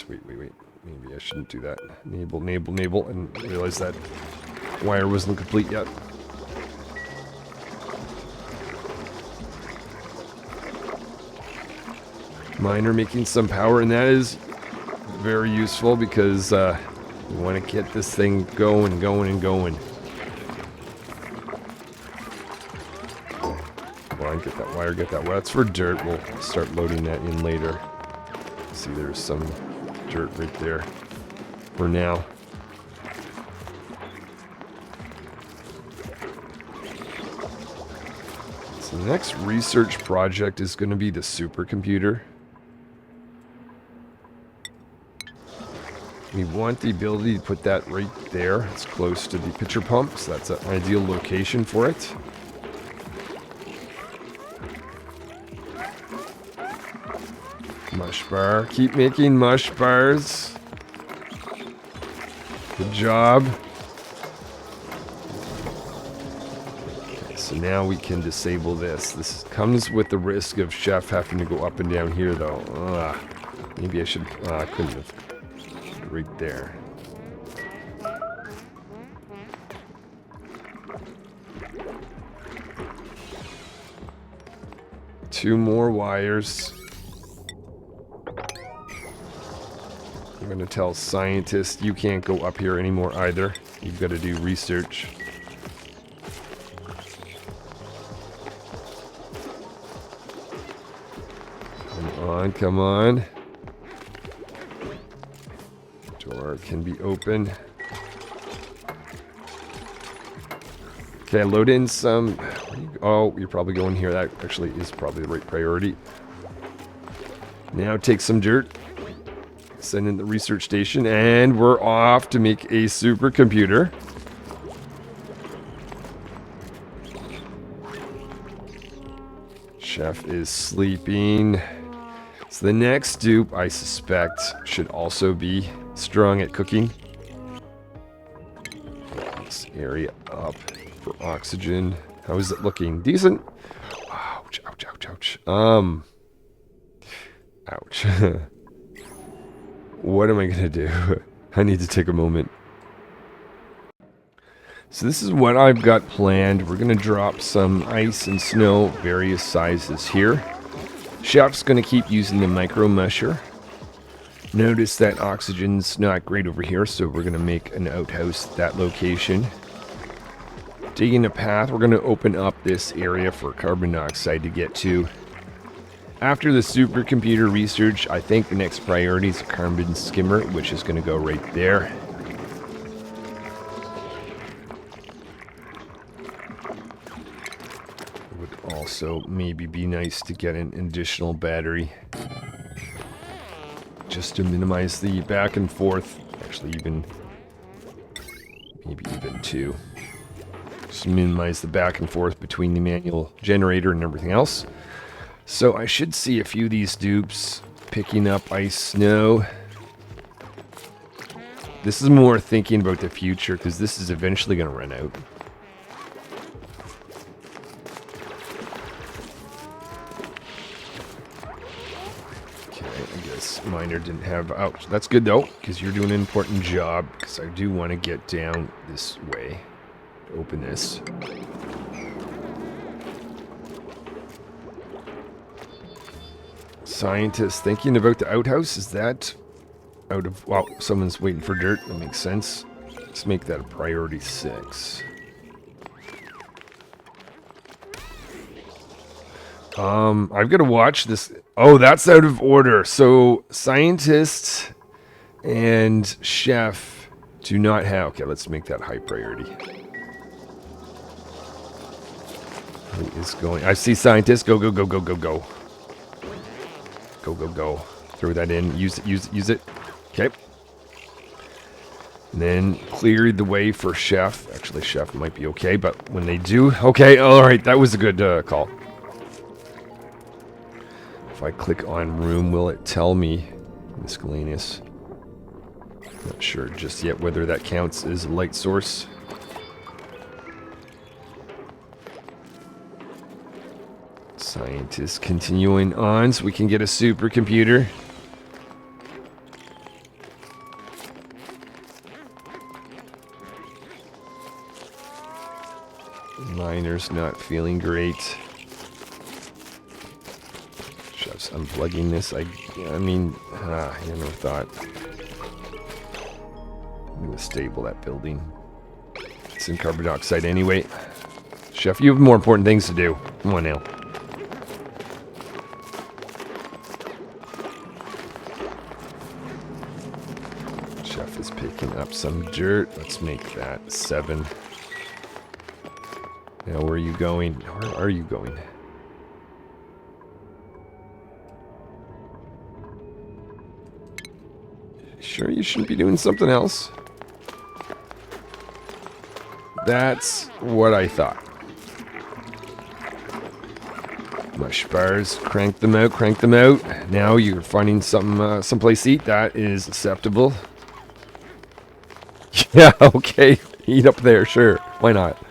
Speaker 1: wait. Maybe I shouldn't do that. Enable, and realize that wire wasn't complete yet. Miner making some power, and that is very useful because we want to get this thing going. get that wire, get that wire. That's for dirt. We'll start loading that in later. See, there's some dirt right there for now. So the next research project is going to be the supercomputer. We want the ability to put that right there. It's close to the pitcher pump, so that's an ideal location for it. Mush bar. Keep making mush bars. Good job. Okay, so now we can disable this. This comes with the risk of Chef having to go up and down here, though. Maybe I should... I couldn't have... Right there. Two more wires. I'm going to tell scientists you can't go up here anymore either. You've got to do research. Come on, come on. Door can be open. Okay, load in some... Oh, you're probably going here. That actually is probably the right priority. Now take some dirt. Send in the research station. And we're off to make a supercomputer. Chef is sleeping. So the next dupe, I suspect, should also be strong at cooking. This area up for oxygen. How is it looking? Decent. Ouch, ouch, ouch, ouch. Ouch. What am I gonna do? I need to take a moment. So this is what I've got planned. We're gonna drop some ice and snow, various sizes here. Chef's gonna keep using the micro musher. Notice that oxygen's not great over here, so we're going to make an outhouse at that location. Digging a path, we're going to open up this area for carbon dioxide to get to. After the supercomputer research, I think the next priority is a carbon skimmer, which is going to go right there. It would also maybe be nice to get an additional battery, just to minimize the back and forth. Actually, maybe even two. Just minimize the back and forth between the manual generator and everything else. So I should see a few of these dupes picking up ice, snow. This is more thinking about the future, because this is eventually going to run out. Miner didn't have... Ouch. That's good, though, because you're doing an important job, because I do want to get down this way to open this. Scientists thinking about the outhouse. Is that out of... Well, someone's waiting for dirt. That makes sense. Let's make that a priority 6. I've got to watch this. Oh, that's out of order. So, scientists and chef do not have... Okay, let's make that high priority. Who is going... I see scientists. Go, go, go, go, go, go. Go, go, go. Throw that in. Use it, use it, use it. Okay. And then clear the way for chef. Actually, chef might be okay, but when they do... Okay, alright, that was a good call. If I click on room, will it tell me miscellaneous? Not sure just yet whether that counts as a light source. Scientists continuing on so we can get a supercomputer. Miner's not feeling great. Chef's unplugging this. I never thought. I'm gonna stable that building. It's in carbon dioxide anyway. Chef, you have more important things to do. Come on now. Chef is picking up some dirt. Let's make that 7. Now, where are you going? Where are you going? Sure you shouldn't be doing something else? That's what I thought. Mush bars, crank them out, crank them out. Now you're finding some someplace to eat. That is acceptable. Yeah, okay. Eat up there, sure. Why not?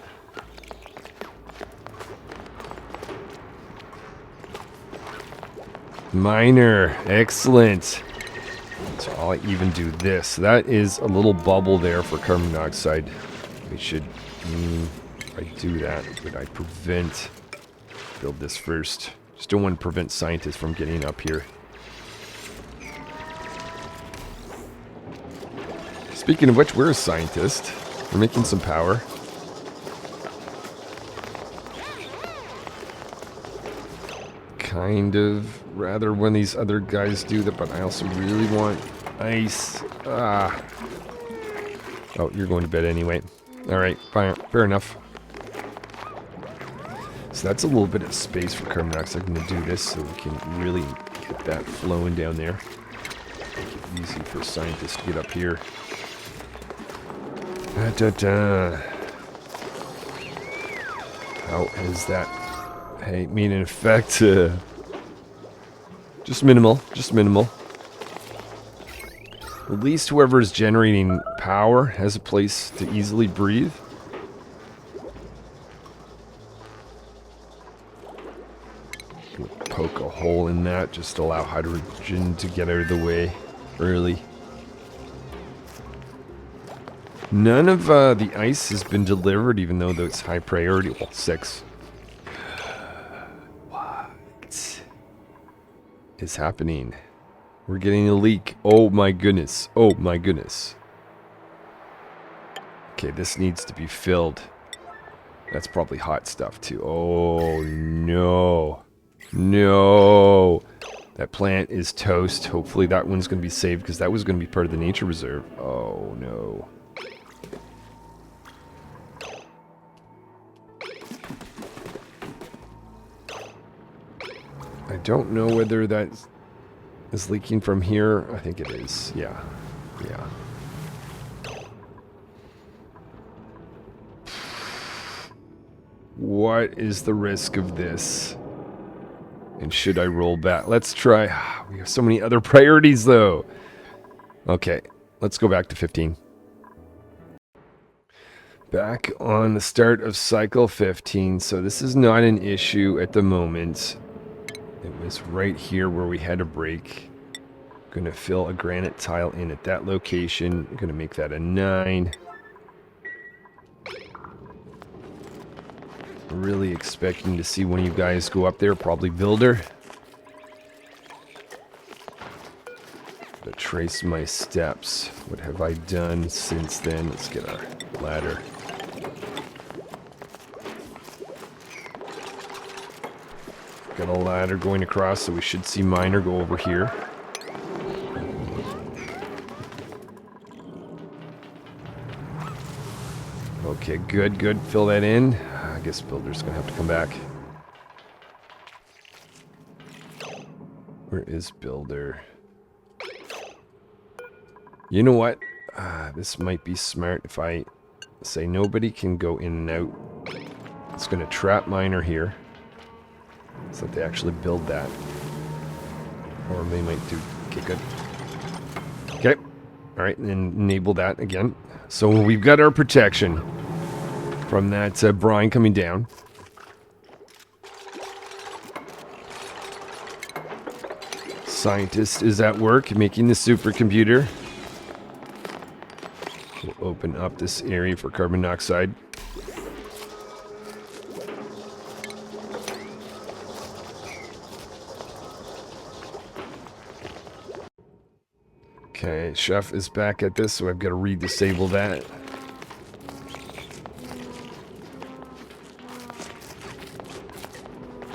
Speaker 1: Miner, excellent. So I'll even do this. That is a little bubble there for carbon dioxide. We should, if I do that, would I prevent, build this first. Just don't want to prevent scientists from getting up here. Speaking of which, we're a scientist. We're making some power. Kind of rather when these other guys do that, but I also really want ice. Ah. Oh, you're going to bed anyway. Alright, fair enough. So that's a little bit of space for carbon dioxide. I'm going to do this so we can really get that flowing down there. Make it easy for scientists to get up here. How is that? Hey, mean in effect, just minimal, just minimal. At least whoever's generating power has a place to easily breathe. Poke a hole in that, just allow hydrogen to get out of the way early. None of the ice has been delivered, even though it's high priority. Well, 6. What is happening? We're getting a leak. Oh my goodness. Oh my goodness. Okay, this needs to be filled. That's probably hot stuff too. Oh no. No. That plant is toast. Hopefully that one's going to be saved because that was going to be part of the nature reserve. Oh no. I don't know whether that is leaking from here. I think it is. Yeah. Yeah. What is the risk of this? And should I roll back? Let's try. We have so many other priorities, though. Okay. Let's go back to 15. Back on the start of cycle 15. So this is not an issue at the moment. It was right here where we had a break. Going to fill a granite tile in at that location. Going to make that a 9. Really expecting to see one of you guys go up there, probably builder. To trace my steps. What have I done since then? Let's get our ladder. Got a ladder going across, so we should see miner go over here. Okay, good, good. Fill that in. I guess builder's gonna have to come back. Where is builder? You know what? This might be smart if I say nobody can go in and out. It's gonna trap miner here. So that they actually build that. Or they might do... Okay, good. Okay. Alright, and then enable that again. So we've got our protection from that brine coming down. Scientist is at work making the supercomputer. We'll open up this area for carbon dioxide. Okay, Chef is back at this, so I've got to re-disable that.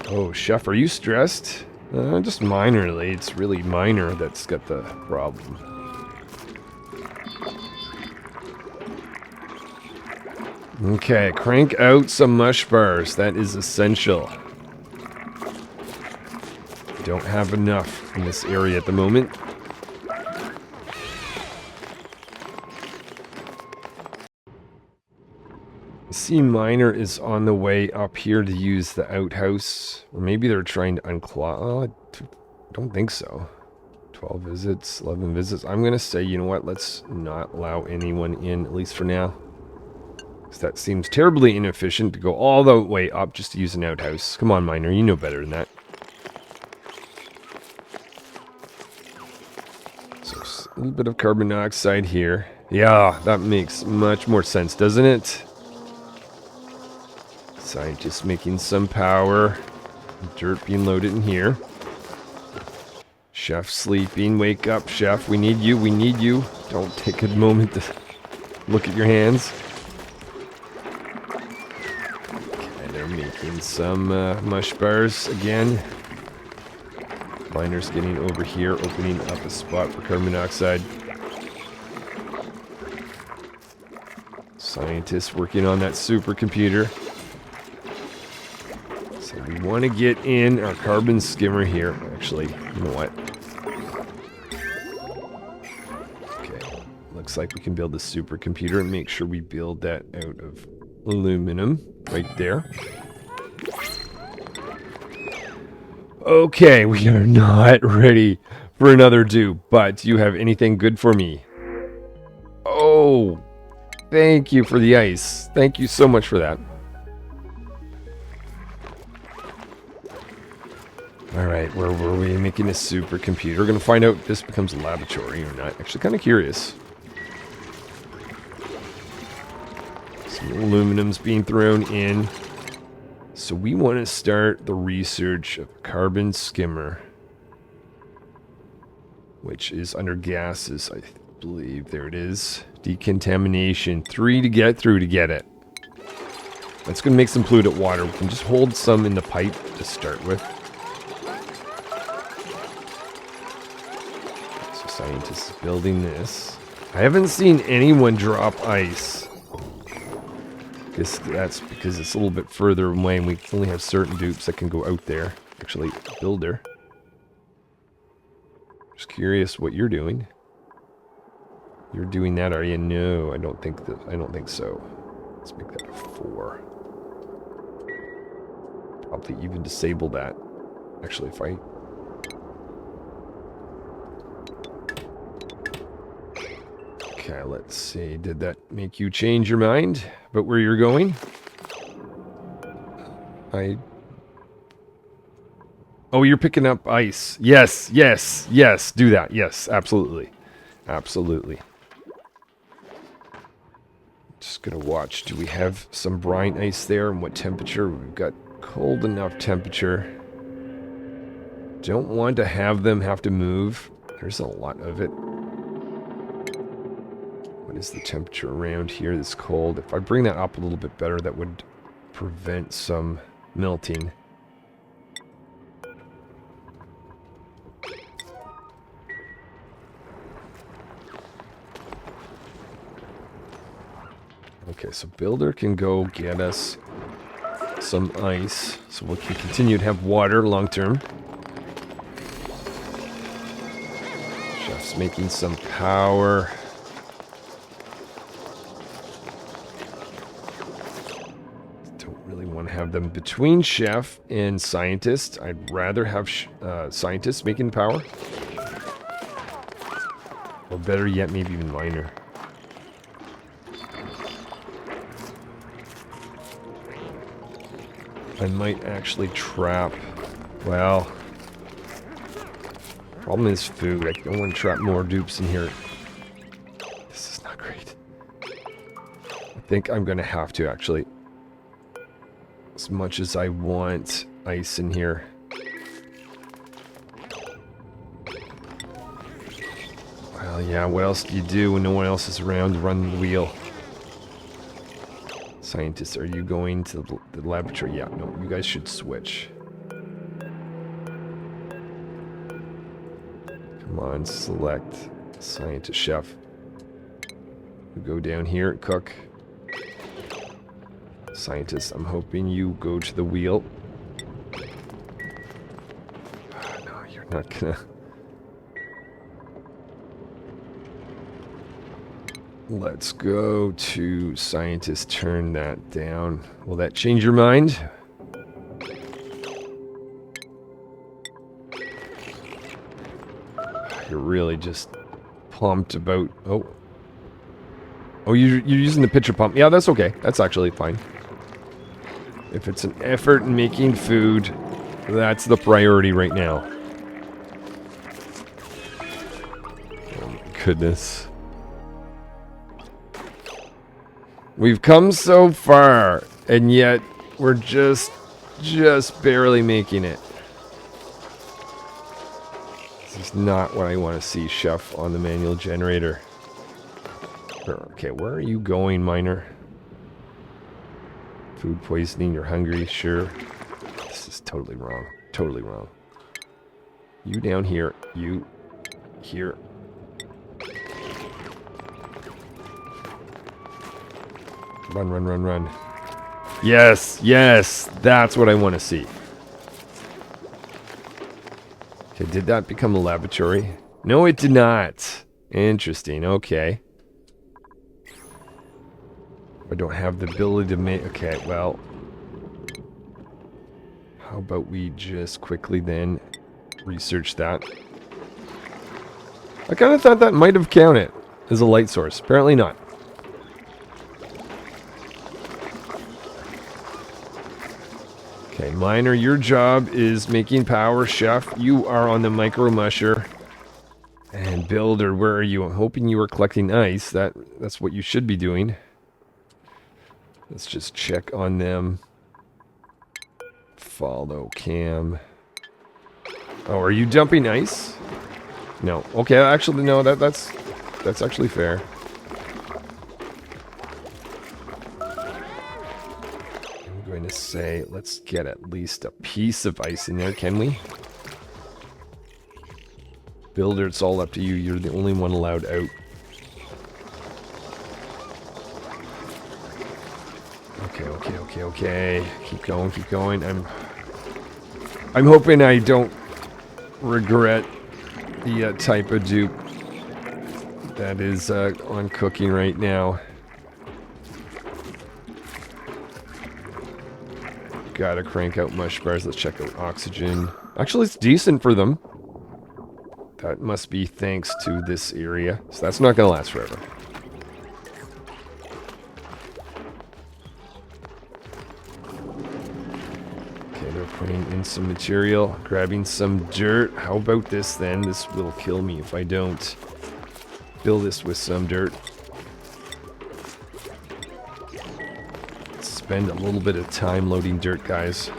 Speaker 1: Oh, Chef, are you stressed? Just minorly. It's really minor that's got the problem. Okay, crank out some mush bars. That is essential. Don't have enough in this area at the moment. See, Miner is on the way up here to use the outhouse. Or maybe they're trying to unclog. Oh, I don't think so. 12 visits, 11 visits. I'm going to say, you know what? Let's not allow anyone in, at least for now. Because that seems terribly inefficient to go all the way up just to use an outhouse. Come on, Miner. You know better than that. So, a little bit of carbon dioxide here. Yeah, that makes much more sense, doesn't it? Scientists making some power. Dirt being loaded in here. Chef sleeping. Wake up, Chef. We need you. We need you. Don't take a moment to look at your hands. Okay, they're making some mush bars again. Miner's getting over here, opening up a spot for carbon dioxide. Scientists working on that supercomputer. So we want to get in our carbon skimmer here. Actually, you know what? Okay, looks like we can build a supercomputer and make sure we build that out of aluminum right there. Okay, we are not ready for another dupe, but do you have anything good for me? Oh, thank you for the ice. Thank you so much for that. Alright, where were we? Making a supercomputer. We're going to find out if this becomes a laboratory or not. Actually, kind of curious. Some aluminum's being thrown in. So we want to start the research of a carbon skimmer, which is under gases, I believe. There it is. Decontamination. 3 to get through to get it. That's going to make some polluted water. We can just hold some in the pipe to start with. So scientists building this. I haven't seen anyone drop ice. Guess that's because it's a little bit further away and we only have certain dupes that can go out there. Actually, builder. Just curious what you're doing. You're doing that, are you? No, I don't think so. Let's make that a 4. Probably even disable that. Actually, if I... Okay, let's see. Did that make you change your mind about where you're going? Oh, you're picking up ice. Yes, yes, yes. Do that. Yes, absolutely. Absolutely. Just gonna watch. Do we have some brine ice there? And what temperature? We've got cold enough temperature. Don't want to have them have to move. There's a lot of it. What is the temperature around here that's cold? If I bring that up a little bit better, that would prevent some melting. Okay, so builder can go get us some ice, so we can continue to have water long term. Chef's making some power. Don't really want to have them between chef and scientist. I'd rather have scientists making power. Or better yet, maybe even miner. I might actually trap. Well, problem is food. I don't want to trap more dupes in here. This is not great. I think I'm going to have to actually. As much as I want ice in here. Well, yeah, what else do you do when no one else is around to run the wheel? Scientists, are you going to the laboratory? Yeah, no, you guys should switch. Come on, select scientist chef. You go down here and cook. Scientist, I'm hoping you go to the wheel. No, you're not gonna... Let's go to scientist, turn that down. Will that change your mind? You're really just pumped about... Oh. Oh, you're using the pitcher pump. Yeah, that's okay. That's actually fine. If it's an effort in making food, that's the priority right now. Oh my goodness. We've come so far, and yet we're just barely making it. This is not what I want to see, Chef, on the manual generator. Okay, where are you going, miner? Food poisoning, you're hungry, sure. This is totally wrong. Totally wrong. You down here. You here. Run, run, run, run. Yes, yes, that's what I want to see. Okay, did that become a laboratory? No, it did not. Interesting, okay. I don't have the ability to make... Okay, well... How about we just quickly then research that? I kind of thought that might have counted as a light source. Apparently not. Okay, miner, your job is making power. Chef, you are on the micro musher. And builder, where are you? I'm hoping you are collecting ice. That's what you should be doing. Let's just check on them. Follow cam. Oh, are you dumping ice? No. Okay, actually, no. That's actually fair. I'm going to say, let's get at least a piece of ice in there, can we? Builder, it's all up to you. You're the only one allowed out. Okay. Keep going. I'm hoping I don't regret the type of dupe that is on cooking right now. Gotta crank out mush bars. Let's check out oxygen. Actually, it's decent for them. That must be thanks to this area. So that's not gonna last forever. Putting in some material, grabbing some dirt. How about this then? This will kill me if I don't fill this with some dirt. Let's spend a little bit of time loading dirt, guys.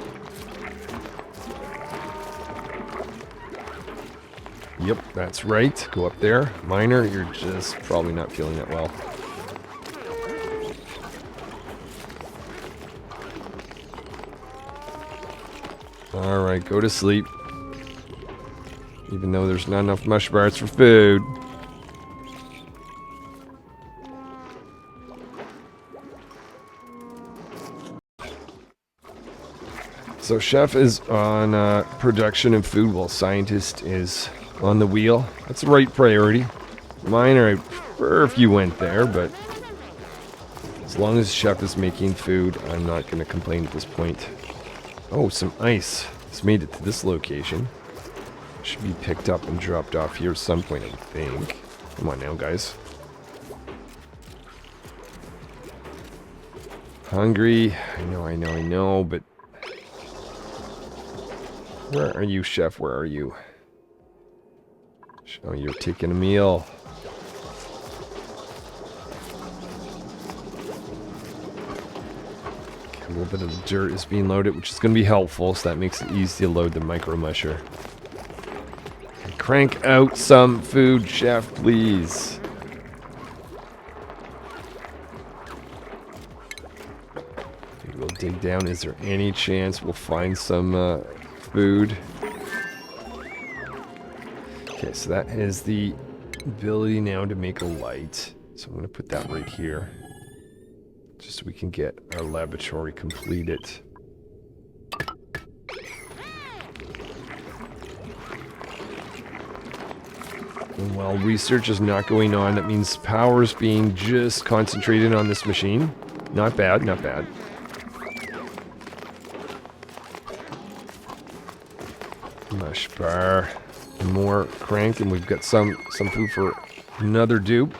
Speaker 1: Yep, that's right. Go up there. Miner, you're just probably not feeling that well. Alright, go to sleep. Even though there's not enough mush bars for food. So Chef is on production and food while Scientist is on the wheel. That's the right priority. Miner, I'd prefer if you went there, but as long as Chef is making food, I'm not going to complain at this point. Oh, some ice. It's made it to this location. Should be picked up and dropped off here at some point, I think. Come on now, guys. Hungry. I know, but... Where are you, Chef? Where are you? Oh, you're taking a meal. A little bit of the dirt is being loaded, which is going to be helpful, so that makes it easy to load the micro musher. Crank out some food, Chef, please. Maybe we'll dig down. Is there any chance we'll find some food? Okay, so that has the ability now to make a light. So I'm going to put that right here. Just so we can get our laboratory completed. And while research is not going on, that means power is being just concentrated on this machine. Not bad, not bad. Mush bar. More crank, and we've got some food for another dupe.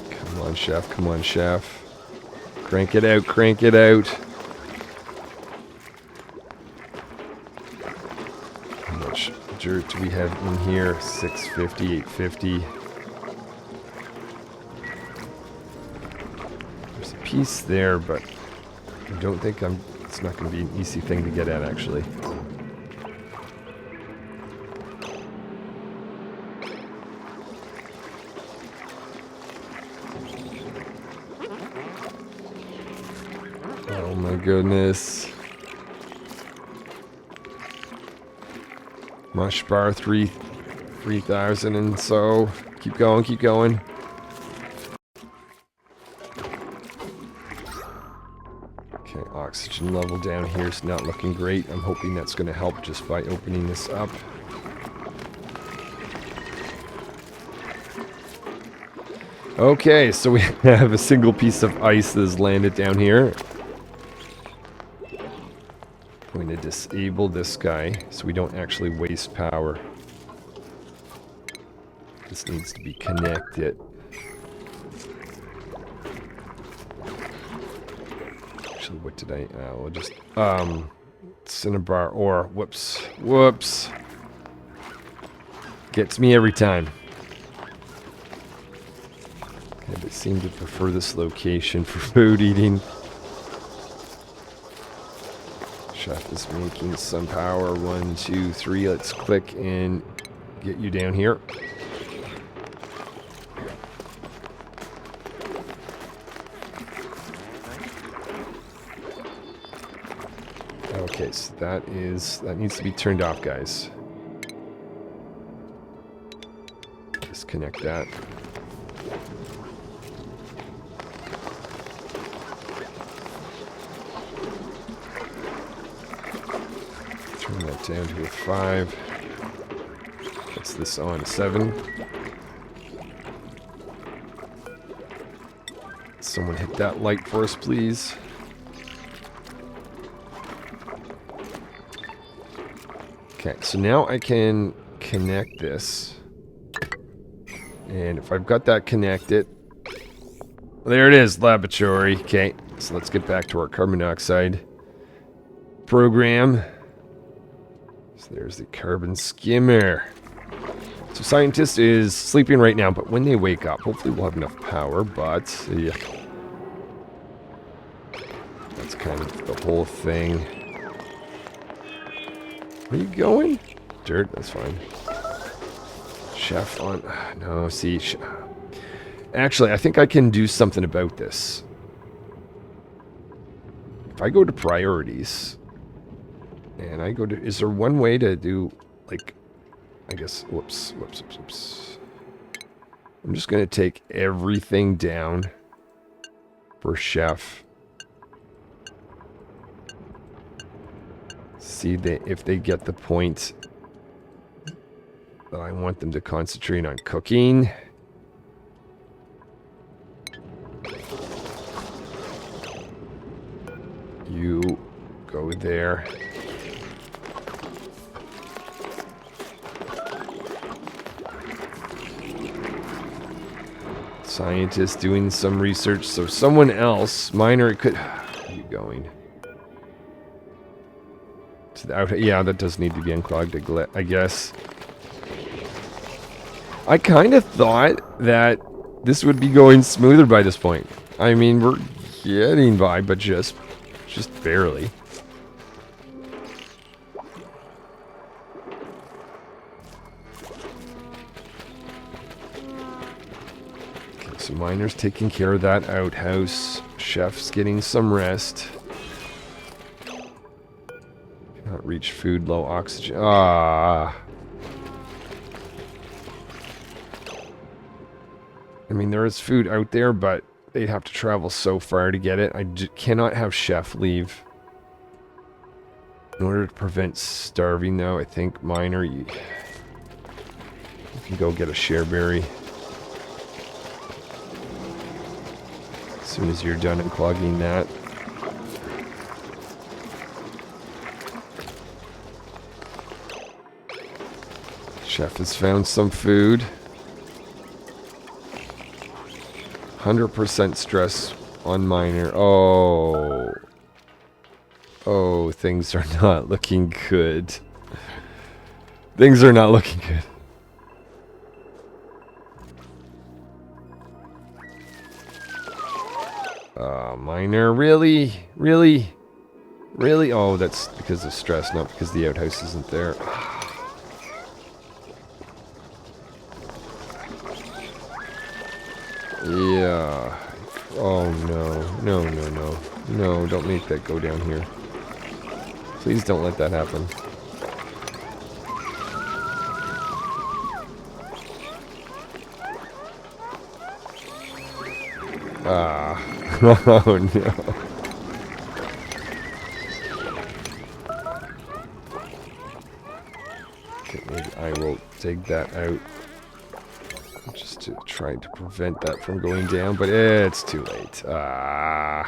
Speaker 1: Come on, chef. Come on, chef. Crank it out. Crank it out. How much dirt do we have in here? 650, 850. There's a piece there, but I don't think it's not going to be an easy thing to get at, actually. Oh my goodness. Mush bar 3,000 and so. Keep going, keep going. Okay, oxygen level down here is not looking great. I'm hoping that's going to help just by opening this up. Okay, so we have a single piece of ice that has landed down here. I'm going to disable this guy so we don't actually waste power. This needs to be connected. Actually, what did I... we'll just... Cinnabar ore. Whoops. Whoops. Gets me every time. Okay, they seem to prefer this location for food eating. Chef is making some power. 1, 2, 3. Let's click and get you down here. Okay, so that needs to be turned off, guys. Disconnect that. Turn that down to a 5. What's this on? 7. Someone hit that light for us, please. Okay, so now I can connect this. And if I've got that connected... There it is, laboratory. Okay, so let's get back to our carbon dioxide program. So there's the carbon skimmer. So scientist is sleeping right now, but when they wake up, hopefully we'll have enough power, but... yeah. That's kind of the whole thing. Where are you going? Dirt, that's fine. Chef on... no, see... Actually, I think I can do something about this. If I go to priorities... and I go to... is there one way to do... like... I guess... whoops. I'm just going to take everything down for chef. See if they get the point that I want them to concentrate on cooking. You go there. Scientist doing some research, so someone else, miner, could... where are you going? To the outer, yeah, that does need to be unclogged, I guess. I kind of thought that this would be going smoother by this point. I mean, we're getting by, but just barely. Okay, so miner's taking care of that outhouse. Chef's getting some rest. Not reach food, low oxygen. Ah. I mean, there is food out there, but they'd have to travel so far to get it. I cannot have Chef leave. In order to prevent starving, though, I think Miner, you can go get a shareberry. As soon as you're done unclogging that. Chef has found some food. 100% stress on Miner. Oh. Oh, things are not looking good. Things are not looking good. Miner, really? Really? Really? Oh, that's because of stress, not because the outhouse isn't there. Yeah. Oh, no. No, no, no. No, don't make that go down here. Please don't let that happen. Ah. Oh, no. Okay, maybe I will take that out. Just to try to prevent that from going down, but it's too late. Ah.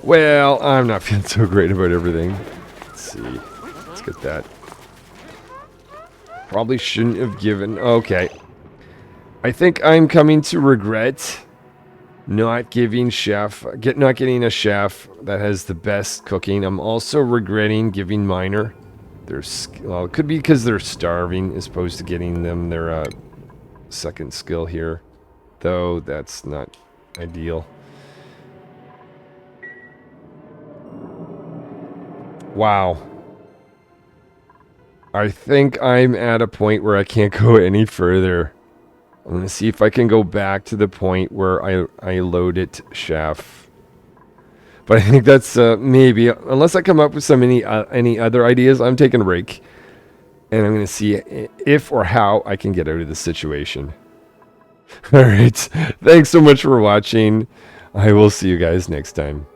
Speaker 1: Well, I'm not feeling so great about everything. Let's see. Let's get that. Probably shouldn't have given... Okay. I think I'm coming to regret not giving Chef... not getting a Chef that has the best cooking. I'm also regretting giving Miner well, it could be because they're starving as opposed to getting them their second skill here. Though, that's not ideal. Wow. I think I'm at a point where I can't go any further. I'm going to see if I can go back to the point where I loaded Chef. But I think that's maybe, unless I come up with any other ideas, I'm taking a break. And I'm going to see if or how I can get out of this situation. Alright, thanks so much for watching. I will see you guys next time.